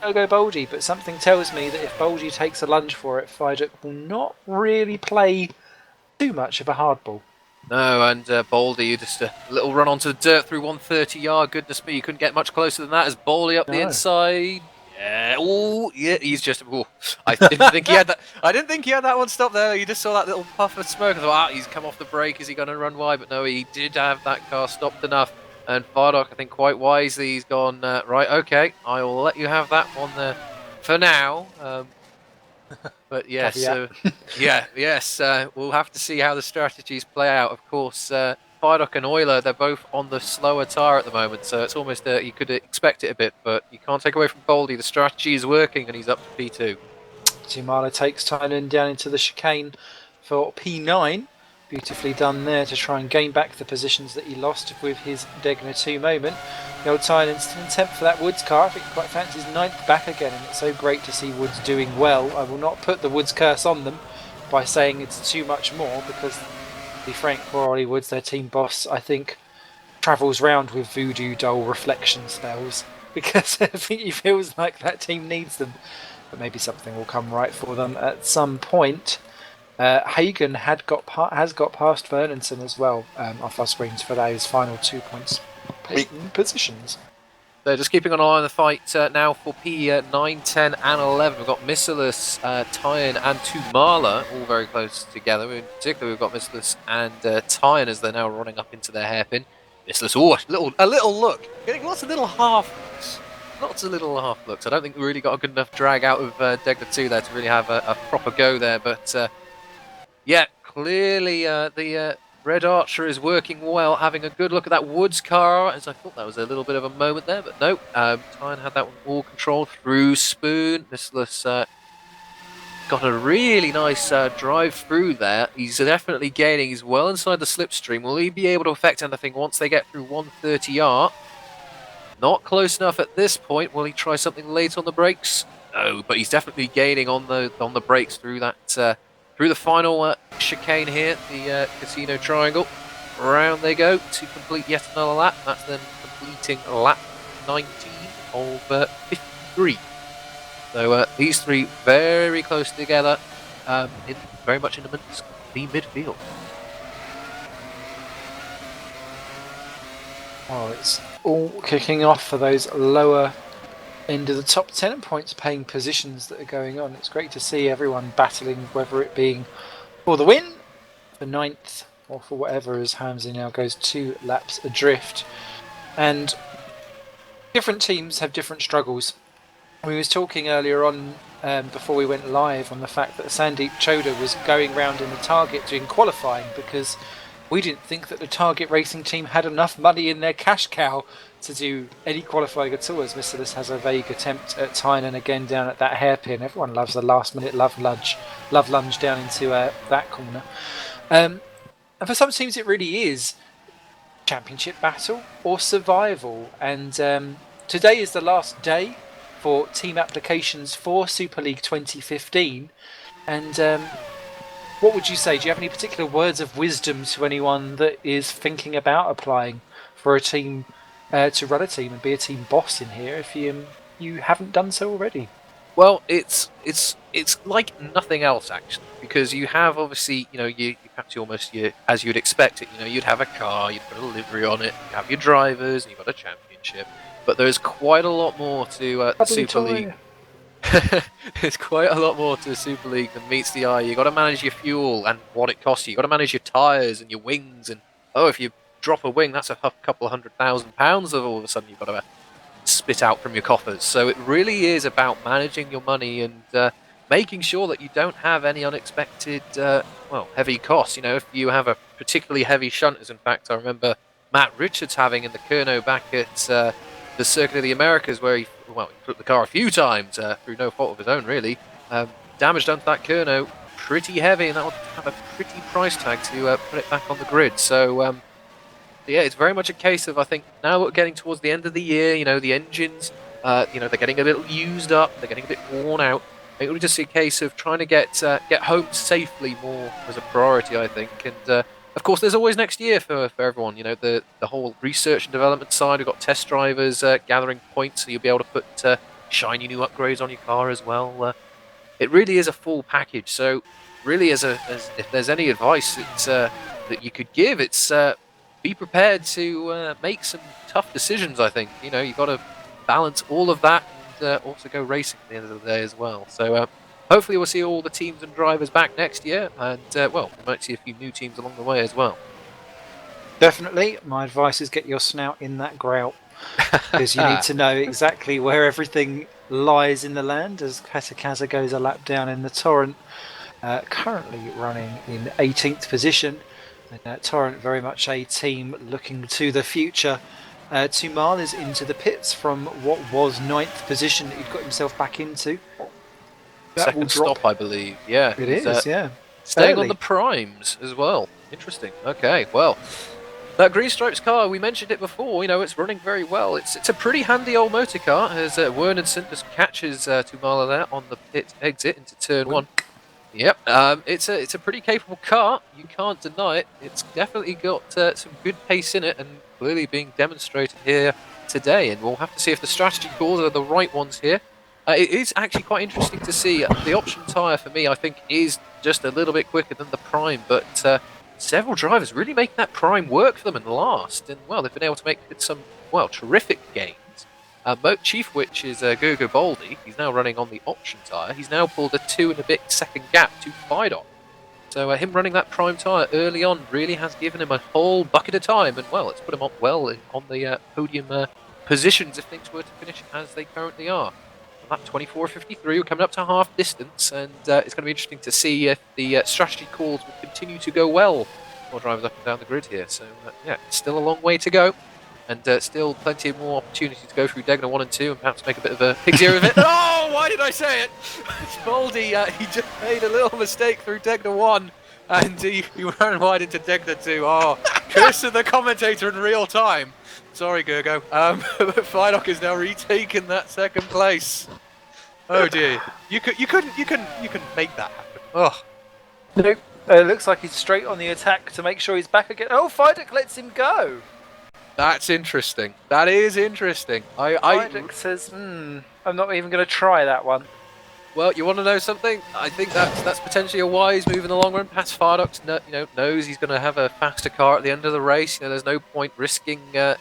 Go Boldy, but something tells me that if Boldy takes a lunge for it, Fiduk will not really play too much of a hardball. No, and Boldy, just a little run onto the dirt through 130 yard. Goodness me, you couldn't get much closer than that as Boldy up the inside. Yeah, oh, yeah, he's just. Oh, I didn't think he had that. I didn't think he had that one stopped there. You just saw that little puff of smoke. I thought, he's come off the brake. Is he going to run wide? But no, he did have that car stopped enough. And Fardok, I think, quite wisely, he's gone right. Okay, I will let you have that one there for now. But yes, yes, we'll have to see how the strategies play out. Of course, Fardok and Euler, they're both on the slower tyre at the moment, so it's almost you could expect it a bit, but you can't take away from Boldy. The strategy is working, and he's up to P2. Timala takes Tynan down into the chicane for P9. Beautifully done there to try and gain back the positions that he lost with his Degner 2 moment. The old Tynan still in 10th for that Woods car. I think he quite fancies 9th back again, and it's so great to see Woods doing well. I will not put the Woods curse on them by saying it's too much more, because to be frank, poor Ollie Woods, their team boss, I think travels round with voodoo doll reflection spells, because I think he feels like that team needs them. But maybe something will come right for them at some point. Hagen has got past Vernonson as well off our screens for those final 2 points positions. So just keeping an eye on the fight now for P9, 10 and 11. We've got Missilus, Tyan and Tumala all very close together. In particular, we've got Missilus and Tyan as they're now running up into their hairpin. Missilus, a little look. Getting lots of little half looks. Lots of little half looks. I don't think we really got a good enough drag out of Degner 2 there to really have a proper go there, but yeah, clearly the Red Archer is working well, having a good look at that Woods car, as I thought that was a little bit of a moment there, but no, Tyne had that one all controlled through Spoon. Missilus got a really nice drive through there. He's definitely gaining, he's well inside the slipstream. Will he be able to affect anything once they get through 130R? Not close enough at this point. Will he try something late on the brakes? No, but he's definitely gaining on the brakes through that through the final chicane here, the Casino Triangle. Round they go to complete yet another lap. That's then completing lap 19 of 53. So these three very close together, very much in the midfield. Oh, it's all kicking off for those lower end of the top 10 points paying positions that are going on. It's great to see everyone battling, whether it being for the win, for 9th, or for whatever, as Hamzy now goes 2 laps adrift. And different teams have different struggles. We was talking earlier on before we went live on the fact that Sandeep Choda was going round in the Target doing qualifying because we didn't think that the Target racing team had enough money in their cash cow to do any qualifying at all, as Mercedes has a vague attempt at Tynan again down at that hairpin. Everyone loves the last-minute love lunge down into that corner. And for some teams, it really is championship battle or survival. And today is the last day for team applications for Super League 2015. And what would you say? Do you have any particular words of wisdom to anyone that is thinking about applying for a team to run a team and be a team boss in here if you haven't done so already? Well, it's like nothing else actually, because you have obviously, you have to almost, as you'd expect it, you'd have a car, you'd put a livery on it, you have your drivers, and you've got a championship, but there's quite a lot more to the Super League. There's quite a lot more to the Super League than meets the eye. You've got to manage your fuel and what it costs you. You've got to manage your tyres and your wings, and if you drop a wing, that's a couple of £100,000 that all of a sudden you've got to spit out from your coffers. So it really is about managing your money and making sure that you don't have any unexpected, heavy costs. If you have a particularly heavy shunt, as in fact I remember Matt Richards having in the Kerno back at the Circuit of the Americas, where he flipped the car a few times through no fault of his own, really. Damage done to that Kerno, pretty heavy, and that would have a pretty price tag to put it back on the grid. So yeah, it's very much a case of, I think, now we're getting towards the end of the year, the engines, they're getting a little used up, they're getting a bit worn out. I think it would just be a case of trying to get home safely more as a priority, I think. And of course, there's always next year for everyone. The whole research and development side. We've got test drivers gathering points, so you'll be able to put shiny new upgrades on your car as well. It really is a full package. So, really, as if there's any advice that you could give, it's be prepared to make some tough decisions. I think you've got to balance all of that and also go racing at the end of the day as well. So. Hopefully we'll see all the teams and drivers back next year, and we might see a few new teams along the way as well. Definitely. My advice is get your snout in that grout, because you need to know exactly where everything lies in the land, as Katakaza goes a lap down in the Torrent, currently running in 18th position. And, Torrent very much a team looking to the future. Tumal is into the pits from what was 9th position that he'd got himself back into. Second stop, I believe. Yeah, it is. Yeah, staying on the primes as well. Interesting. Okay, well, that Green Stripes car, we mentioned it before. It's running very well. It's a pretty handy old motor car. As Wernenson just catches Tumala there on the pit exit into turn 1. Yep, it's a pretty capable car. You can't deny it. It's definitely got some good pace in it, and clearly being demonstrated here today. And we'll have to see if the strategy calls are the right ones here. It is actually quite interesting to see. The option tyre, for me, I think, is just a little bit quicker than the prime, but several drivers really making that prime work for them in the last. And, they've been able to make some, terrific gains. Chief of which is Gergo Baldi. He's now running on the option tyre. He's now pulled a 2 and a bit second gap to Fidon. So him running that prime tyre early on really has given him a whole bucket of time. And, it's put him up well on the podium positions if things were to finish as they currently are. Lap 24.53, we're coming up to half distance, and it's going to be interesting to see if the strategy calls will continue to go well for drivers up and down the grid here. So, it's still a long way to go, and still plenty more opportunity to go through Degner 1 and 2 and perhaps make a bit of a pig's ear of it. Oh, why did I say it? Baldi, he just made a little mistake through Degner 1, and he ran wide into Degner 2. Oh, curse of the commentator in real time. Sorry, Gergo. But Fidok has now retaken that second place. Oh dear, you couldn't make that happen. Oh, nope. It looks like he's straight on the attack to make sure he's back again. Oh, Fidok lets him go. That's interesting. That is interesting. Fidok says, I'm not even going to try that one. Well, you want to know something? I think that's potentially a wise move in the long run. Perhaps Fidok, knows he's going to have a faster car at the end of the race. There's no point risking the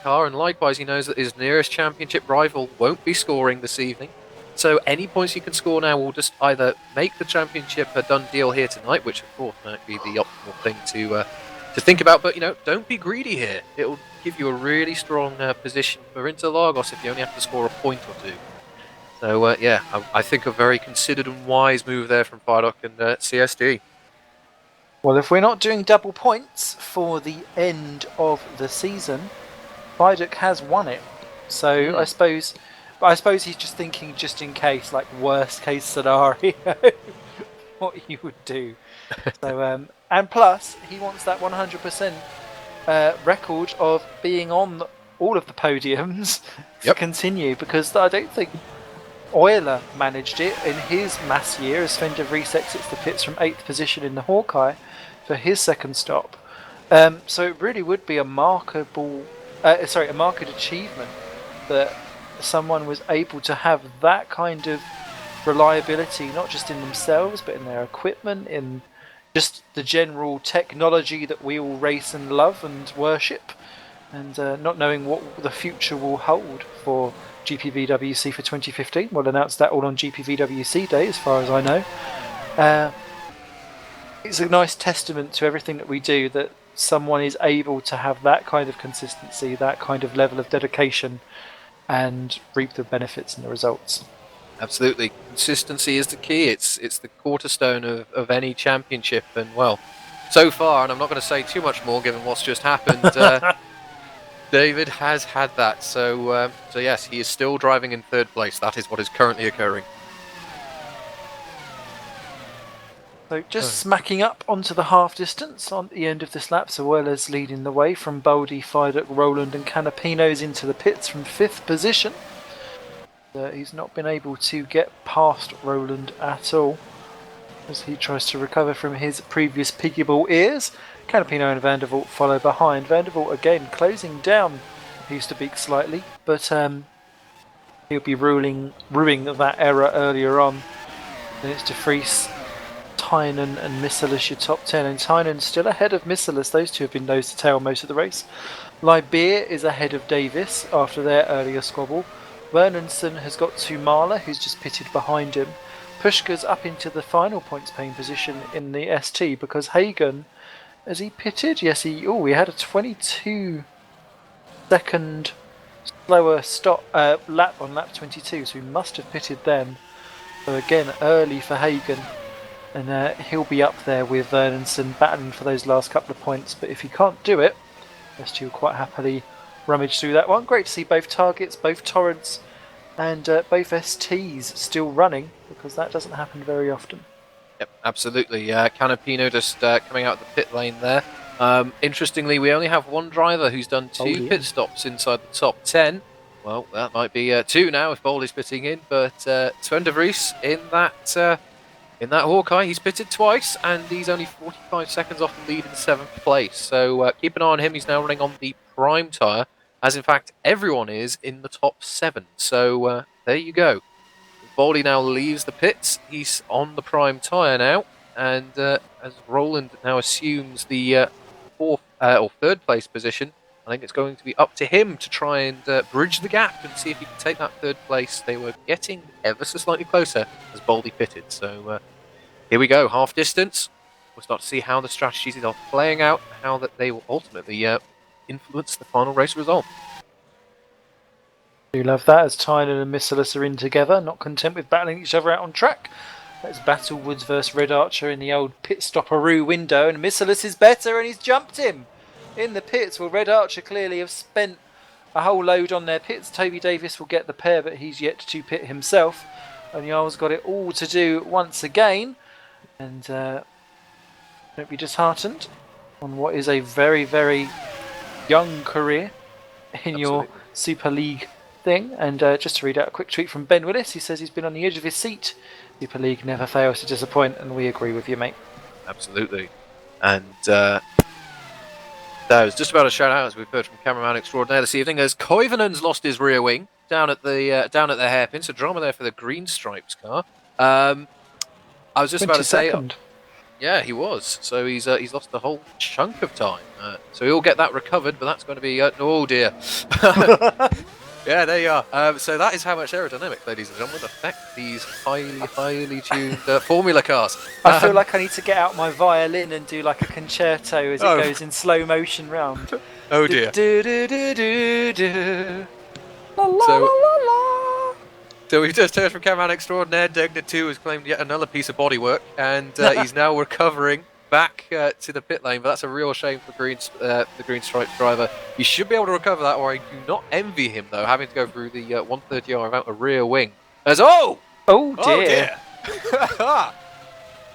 car, and likewise he knows that his nearest championship rival won't be scoring this evening. So any points you can score now will just either make the championship a done deal here tonight, which of course might be the optimal thing to think about, but don't be greedy here. It will give you a really strong position for Interlagos if you only have to score a point or two. So I think a very considered and wise move there from Fidok and CSD. Well, if we're not doing double points for the end of the season, Biduk has won it. So I suppose he's just thinking, just in case, like worst case scenario, what he would do. So and plus he wants that 100% record of being on all of the podiums to continue, because I don't think Euler managed it in his mass year as Sven de Vries exits the pits from 8th position in the Hawkeye for his second stop. So it really would be a marked achievement that someone was able to have that kind of reliability, not just in themselves but in their equipment, in just the general technology that we all race and love and worship, and not knowing what the future will hold for GPVWC for 2015. We'll announce that all on GPVWC Day, as far as I know. It's a nice testament to everything that we do that someone is able to have that kind of consistency, that kind of level of dedication, and reap the benefits and the results. Absolutely. Consistency is the key. It's the cornerstone of any championship. And, well, so far, and I'm not going to say too much more given what's just happened, David has had that. So yes, he is still driving in 3rd place. That is what is currently occurring. So just smacking up onto the half distance on the end of this lap, so Euler's leading the way from Baldy, Fiduk, Roland and Canapino's into the pits from 5th position. He's not been able to get past Roland at all as he tries to recover from his previous piggy ball ears. Canapino and Vandervoort follow behind. Vandervoort again closing down Hoosterbeek slightly, but he'll be ruining that error earlier on. Then it's de Vries, Tynan and Misselis your top 10, and Tynan still ahead of Misselis. Those two have been nose to tail most of the race. Libeer is ahead of Davis after their earlier squabble. Vernonson has got to Marla, who's just pitted behind him. Pushka's up into the final points paying position in the ST because Hagen, has he pitted? Yes, he had a 22 second slower stop lap on lap 22, so he must have pitted then. So again, early for Hagen, and he'll be up there with Vernonson battling for those last couple of points, but if he can't do it, ST will quite happily rummage through that one. Great to see both targets, both Torrents and both STs still running, because that doesn't happen very often. Yep, absolutely. Canapino just coming out of the pit lane there. Interestingly, we only have one driver who's done 2 pit stops inside the top 10. Well, that might be 2 now if Baldy's pitting in, but Sven de Vries in that Hawkeye, he's pitted twice, and he's only 45 seconds off the lead in 7th place. So keep an eye on him. He's now running on the prime tyre, as in fact everyone is in the top 7. So there you go. Baldy now leaves the pits. He's on the prime tyre now, and as Roland now assumes the 4th or 3rd place position, I think it's going to be up to him to try and bridge the gap and see if he can take that 3rd place. They were getting ever so slightly closer as Baldy pitted. So here we go, half distance. We'll start to see how the strategies are playing out, how that they will ultimately influence the final race result. Do love that, as Tynan and Misselis are in together, not content with battling each other out on track. Let's battle Woods versus Red Archer in the old pit stopperoo window, and Misselis is better and he's jumped him in the pits. Well, Red Archer clearly have spent a whole load on their pits. Toby Davis will get the pair, but he's yet to pit himself, and Jarl's got it all to do once again. And don't be disheartened on what is a very, very young career in your Super League thing. And just to read out a quick tweet from Ben Willis, he says he's been on the edge of his seat. Super League never fails to disappoint, and we agree with you, mate. Absolutely. And that was just about a shout out, as we've heard from cameraman extraordinaire this evening, as Koivunen's lost his rear wing down at the hairpin. So drama there for the green stripes car. I was just about to say, yeah, he was. So he's lost a whole chunk of time. So he'll get that recovered, but that's going to be oh dear. Yeah, there you are. So that is how much aerodynamics, ladies and gentlemen, affect these highly tuned Formula cars. I feel like I need to get out my violin and do like a concerto as it goes in slow motion round. Oh dear. So we've just heard from cameraman extraordinaire, Degna 2 has claimed yet another piece of bodywork, and he's now recovering back to the pit lane, but that's a real shame for the green stripes driver. He should be able to recover that, or I do not envy him though, having to go through the 130R without a rear wing. Oh dear! Oh dear!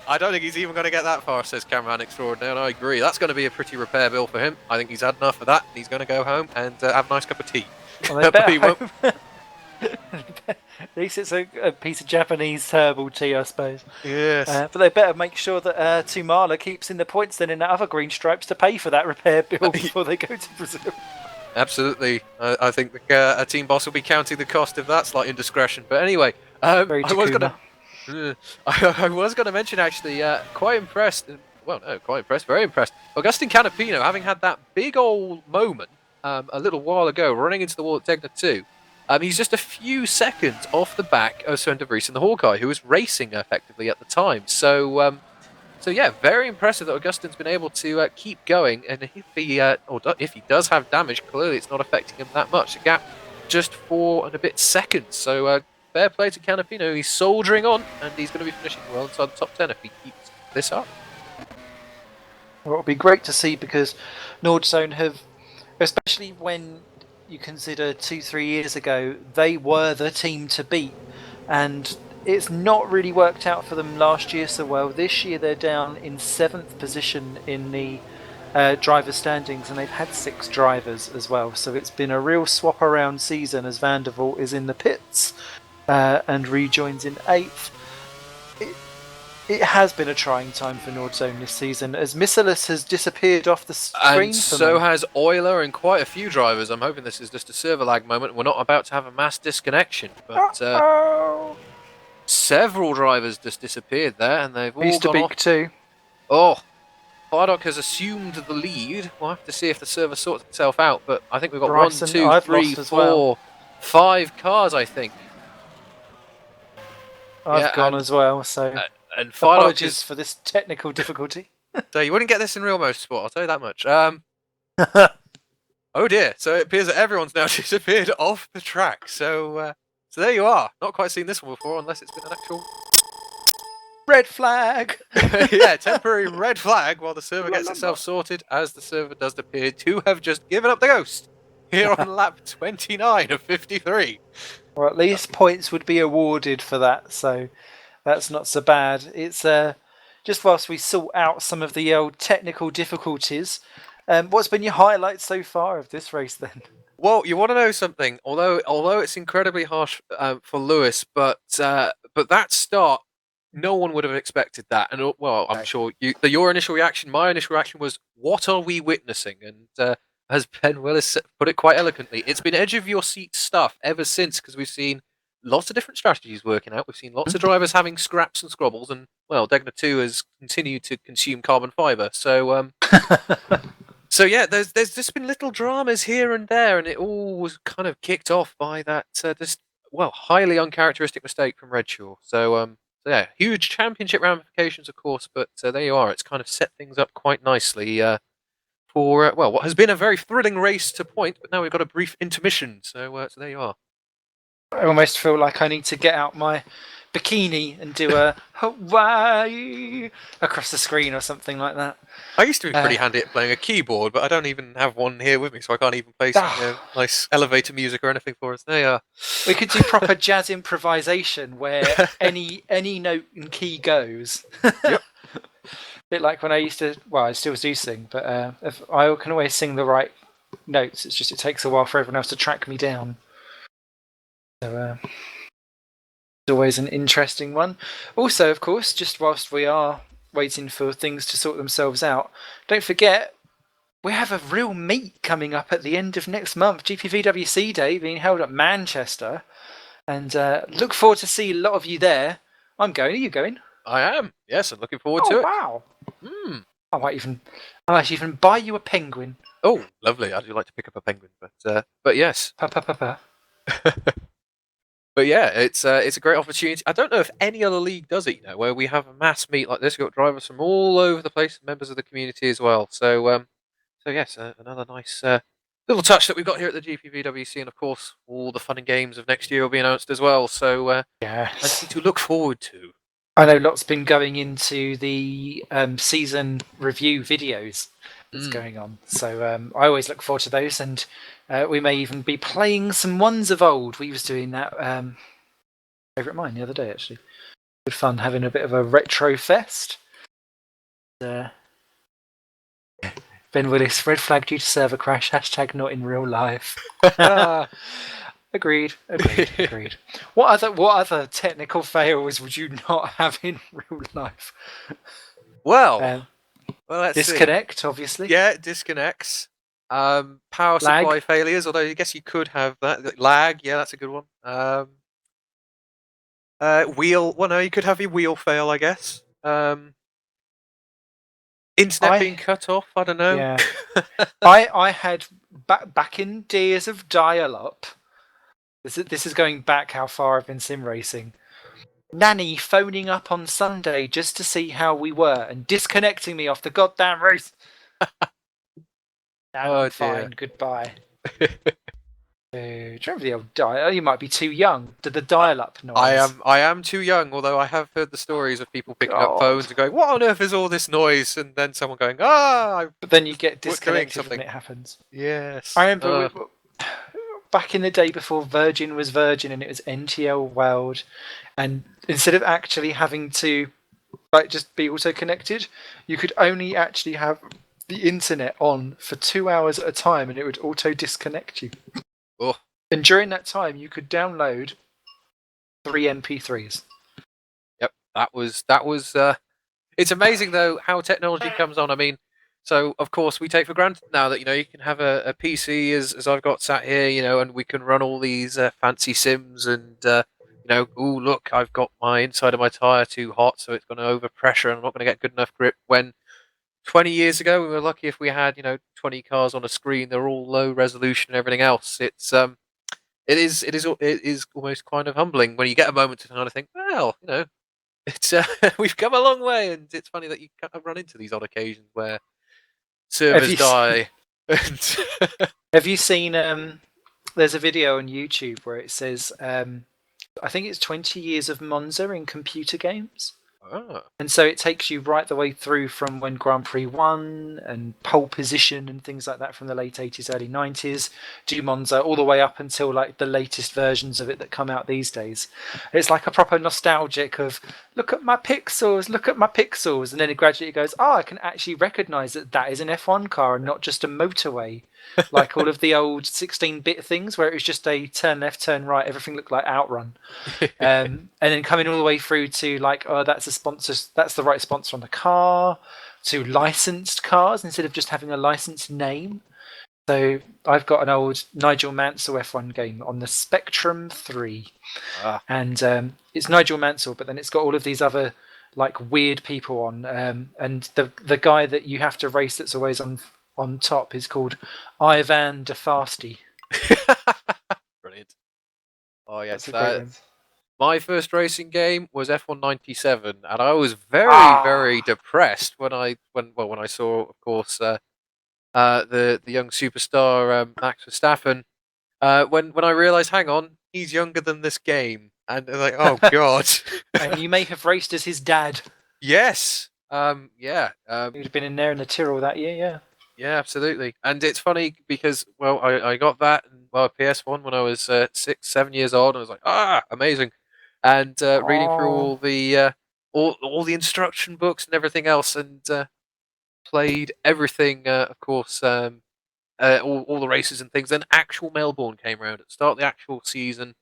I don't think he's even going to get that far, says Cameraman Extraordinaire, and I agree. That's going to be a pretty repair bill for him. I think he's had enough of that. He's going to go home and have a nice cup of tea. Well, But he won't. At least it's a piece of Japanese herbal tea, I suppose. Yes. But they better make sure that Tumala keeps in the points then in the other green stripes to pay for that repair bill before they go to Brazil. Absolutely. I think a team boss will be counting the cost of that slight indiscretion. But anyway, Very I was Takuma. I was going to mention actually, quite impressed. Well, no, quite impressed, very impressed. Augustin Canapino, having had that big old moment a little while ago, running into the wall at Degna 2, he's just a few seconds off the back of Sven de Vries and the Hawkeye, who was racing effectively at the time. So yeah, very impressive that Augustin's been able to keep going. And if he does have damage, clearly it's not affecting him that much. A gap just 4 and a bit seconds. So fair play to Canapino. He's soldiering on, and he's going to be finishing well inside the top 10 if he keeps this up. Well, it'll be great to see because Nordzone have, especially when you consider 2-3 years ago, they were the team to beat, and it's not really worked out for them last year so well. This year they're down in 7th position in the driver standings, and they've had 6 drivers as well, so it's been a real swap around season as Van der Vault is in the pits and rejoins in 8th. It has been a trying time for Nordzone this season, as Missilis has disappeared off the screen. And so has Euler and quite a few drivers. I'm hoping this is just a server lag moment. We're not about to have a mass disconnection, but several drivers just disappeared there, and they've all Mr. gone off. Beak too. Oh, Bardock has assumed the lead. We'll have to see if the server sorts itself out, but I think we've got Bryson, 1, 2, I've 3, lost as 4, well. 5 cars, I think. I've gone as well, so And Bardock apologies is... for this technical difficulty. So you wouldn't get this in real motorsport, I'll tell you that much. Oh dear, so it appears that everyone's now disappeared off the track. So there you are. Not quite seen this one before, unless it's been an actual... Red flag! Yeah, temporary red flag while the server gets itself sorted, as the server does appear to have just given up the ghost here on lap 29 of 53. Well, at least points would be awarded for that, so that's not so bad. It's just whilst we sort out some of the old technical difficulties, what's been your highlight so far of this race then? Well, you want to know something? Although it's incredibly harsh for Lewis, but that start, no one would have expected that. And well, I'm sure your initial reaction, my initial reaction was, "What are we witnessing?" And as Ben Willis put it quite eloquently, it's been edge of your seat stuff ever since, because we've seen lots of different strategies working out. We've seen lots of drivers having scraps and squabbles, and well, Degna 2 has continued to consume carbon fibre. So so yeah, there's just been little dramas here and there, and it all was kind of kicked off by that highly uncharacteristic mistake from Redshaw. So yeah, huge championship ramifications, of course, but there you are. It's kind of set things up quite nicely for what has been a very thrilling race to point, but now we've got a brief intermission. So there you are. I almost feel like I need to get out my bikini and do a Hawaii across the screen or something like that. I used to be pretty handy at playing a keyboard, but I don't even have one here with me, so I can't even play some nice elevator music or anything for us. There you are. We could do proper jazz improvisation where any note and key goes. Yep. Bit like when I used to, well, I still do sing, but if I can always sing the right notes. It's just it takes a while for everyone else to track me down. So it's always an interesting one. Also, of course, just whilst we are waiting for things to sort themselves out, don't forget we have a real meet coming up at the end of next month. GPVWC Day being held at Manchester, and look forward to see a lot of you there. I'm going. Are you going? I am. Yes, I'm looking forward to it. Wow. I might even buy you a penguin. Oh, lovely. I do like to pick up a penguin, but yes. Pa. But yeah, it's a great opportunity. I don't know if any other league does it, where we have a mass meet like this. We've got drivers from all over the place, members of the community as well. So yes, another nice little touch that we've got here at the GPVWC, and of course, all the fun and games of next year will be announced as well. So yes, plenty to look forward to. I know lots been going into the season review videos that's going on. So I always look forward to those, and we may even be playing some ones of old. We was doing that over at mine the other day, actually. Good fun having a bit of a retro fest. Ben Willis, red flag due to server crash, hashtag not in real life. Agreed. What other technical fails would you not have in real life? Well, let's disconnect, see. Obviously. Yeah, disconnects. Power supply failures, although I guess you could have that. Lag, yeah, that's a good one. Wheel, well, no, you could have your wheel fail, I guess. Internet being cut off, I don't know. Yeah. I had back in days of dial-up. This is going back how far I've been sim racing. Nanny phoning up on Sunday just to see how we were and disconnecting me off the goddamn race. I'm fine. Goodbye. Do you remember the old dial? You might be too young. Did the dial-up noise? I am too young, although I have heard the stories of people picking up phones and going, "What on earth is all this noise?" And then someone going, "Ah!" But then you get disconnected when it happens. Yes. I remember back in the day before Virgin was Virgin and it was NTL World, and instead of actually having to just be auto connected, you could only actually have the internet on for 2 hours at a time and it would auto disconnect you. Oh. And during that time you could download 3 MP3s. Yep, that was it's amazing though how technology comes on. I mean, so of course we take for granted now that you can have a PC as I've got sat here, and we can run all these fancy sims and oh look, I've got my inside of my tire too hot, so it's going to overpressure and I'm not going to get good enough grip. When 20 years ago we were lucky if we had 20 cars on a screen. They're all low resolution and everything else. It is almost kind of humbling when you get a moment to kind of think, well, it's we've come a long way, and it's funny that you kind of run into these odd occasions where servers die. Have you seen? There's a video on YouTube where it says, I think it's 20 years of Monza in computer games. Oh. And so it takes you right the way through from when Grand Prix 1 and pole position and things like that from the late 80s, early 90s, do Monza all the way up until like the latest versions of it that come out these days. It's like a proper nostalgic of, look at my pixels, and then it gradually goes, I can actually recognise that is an F1 car and not just a motorway. Like all of the old 16-bit things where it was just a turn left, turn right, everything looked like Outrun. And then coming all the way through to like, that's a sponsor, that's the right sponsor on the car, to licensed cars instead of just having a licensed name. So I've got an old Nigel Mansell F1 game on the Spectrum 3. And it's Nigel Mansell, but then it's got all of these other like weird people on. And the guy that you have to race that's always on top is called Ivan DeFasty. Brilliant. Oh yes, my first racing game was F1 97, and I was very depressed when I saw, of course, the young superstar Max Verstappen. When I realised, hang on, he's younger than this game, and like, oh god. And you may have raced as his dad. Yes. He'd have been in there in the Tyrrell that year, yeah. Yeah, absolutely. And it's funny because, I got that PS1 when I was 6, 7 years old, and I was like, amazing. And reading through all the all the instruction books and everything else, and played everything, of course, all the races and things. Then actual Melbourne came around at the start of the actual season.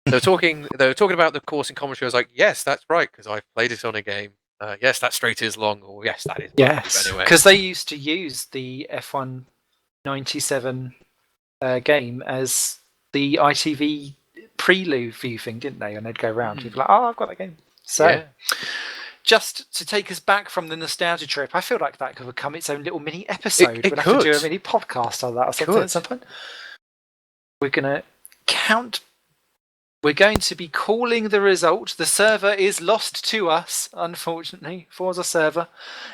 They were talking about the course in commentary. I was like, yes, that's right, because I've played it on a game. Yes, that straight is long, or yes, that is. Yes, anyway, because they used to use the F1 97 game as the ITV prelude view thing, didn't they? And they'd go around. People like, I've got that game. So, just to take us back from the nostalgia trip, I feel like that could become its own little mini episode. We'll have to do a mini podcast on that or something at some point. We're gonna count. We're going to be calling the result. The server is lost to us, unfortunately. Forza server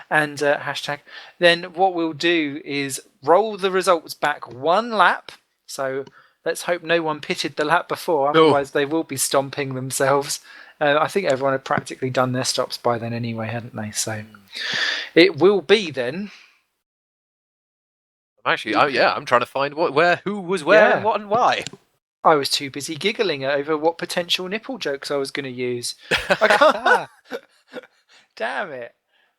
and hashtag. Then what we'll do is roll the results back 1 lap. So let's hope no one pitted the lap before. Otherwise they will be stomping themselves I think everyone had practically done their stops by then anyway, hadn't they? So it will be then. Actually, I'm trying to find who was where, and what, and why. I was too busy giggling over what potential nipple jokes I was going to use. I can't. Damn it.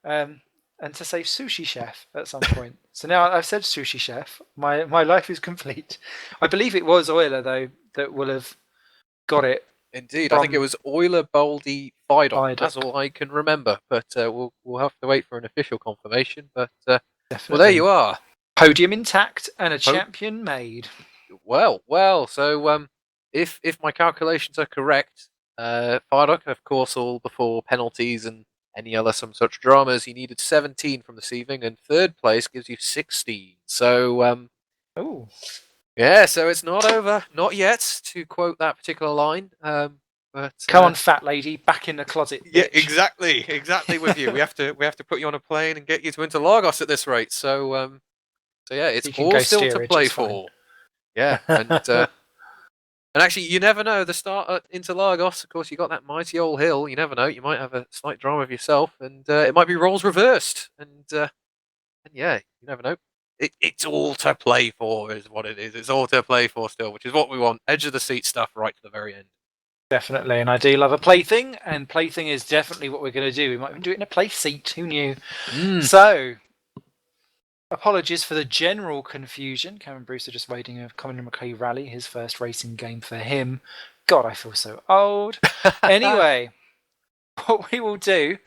And to say sushi chef at some point. So now I've said sushi chef. My life is complete. I believe it was Euler, though, that will have got it. Indeed, I think it was Euler Baldy Fidon. That's all I can remember. But we'll have to wait for an official confirmation. But well, there you are. Podium intact and a champion made. Well. So if my calculations are correct, Fidon, of course, all before penalties and any other some such dramas, he needed 17 from this evening, and third place gives you 16. So yeah, so it's not over, not yet, to quote that particular line. But come on, fat lady, back in the closet. Bitch. Yeah, exactly with you. we have to put you on a plane and get you to Interlagos at this rate. So yeah, it's all still to play for. Yeah, and actually, you never know. The start at Interlagos, of course, you got that mighty old hill. You never know. You might have a slight drama of yourself, and it might be roles reversed. And yeah, you never know. It's all to play for, is what it is. It's all to play for still, which is what we want. Edge of the seat stuff right to the very end. Definitely, and I do love a plaything, and plaything is definitely what we're going to do. We might even do it in a play seat. Who knew? So, apologies for the general confusion. Cameron Brewster just waiting a Colin McKay rally, his first racing game for him. God, I feel so old. Anyway, what we will do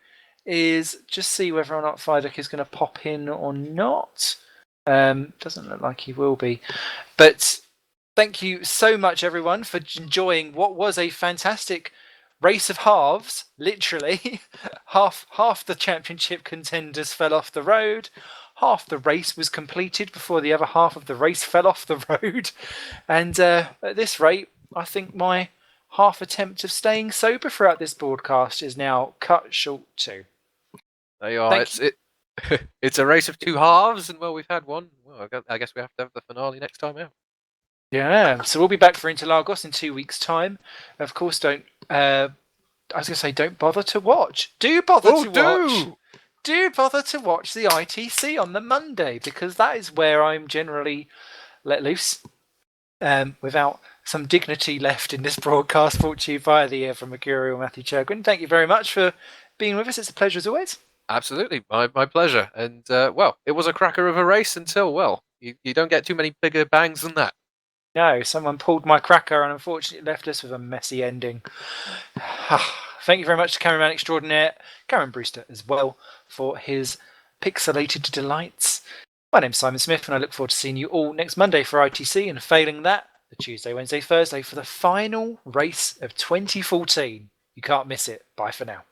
is just see whether or not Fidek is going to pop in or not. Doesn't look like he will be. But thank you so much, everyone, for enjoying what was a fantastic race of halves. Literally, half the championship contenders fell off the road. Half the race was completed before the other half of the race fell off the road. And at this rate, I think my half attempt of staying sober throughout this broadcast is now cut short too. There you are. It's a race of two halves, and well, we've had one. Well, I guess we have to have the finale next time out. Yeah, so we'll be back for Interlagos in 2 weeks' time. Of course, don't bother to watch. Do bother to watch. Do bother to watch the ITC on the Monday, because that is where I'm generally let loose, without some dignity left in this broadcast, brought to you by the ever mercurial Matthew Churgwin. Thank you very much for being with us. It's a pleasure as always. Absolutely, my pleasure. And well, it was a cracker of a race until, well, you don't get too many bigger bangs than that. No, someone pulled my cracker and unfortunately left us with a messy ending. Thank you very much to cameraman extraordinaire Cameron Brewster as well for his pixelated delights. My name's Simon Smith, and I look forward to seeing you all next Monday for ITC, and failing that, the Tuesday, Wednesday, Thursday for the final race of 2014. You can't miss it. Bye for now.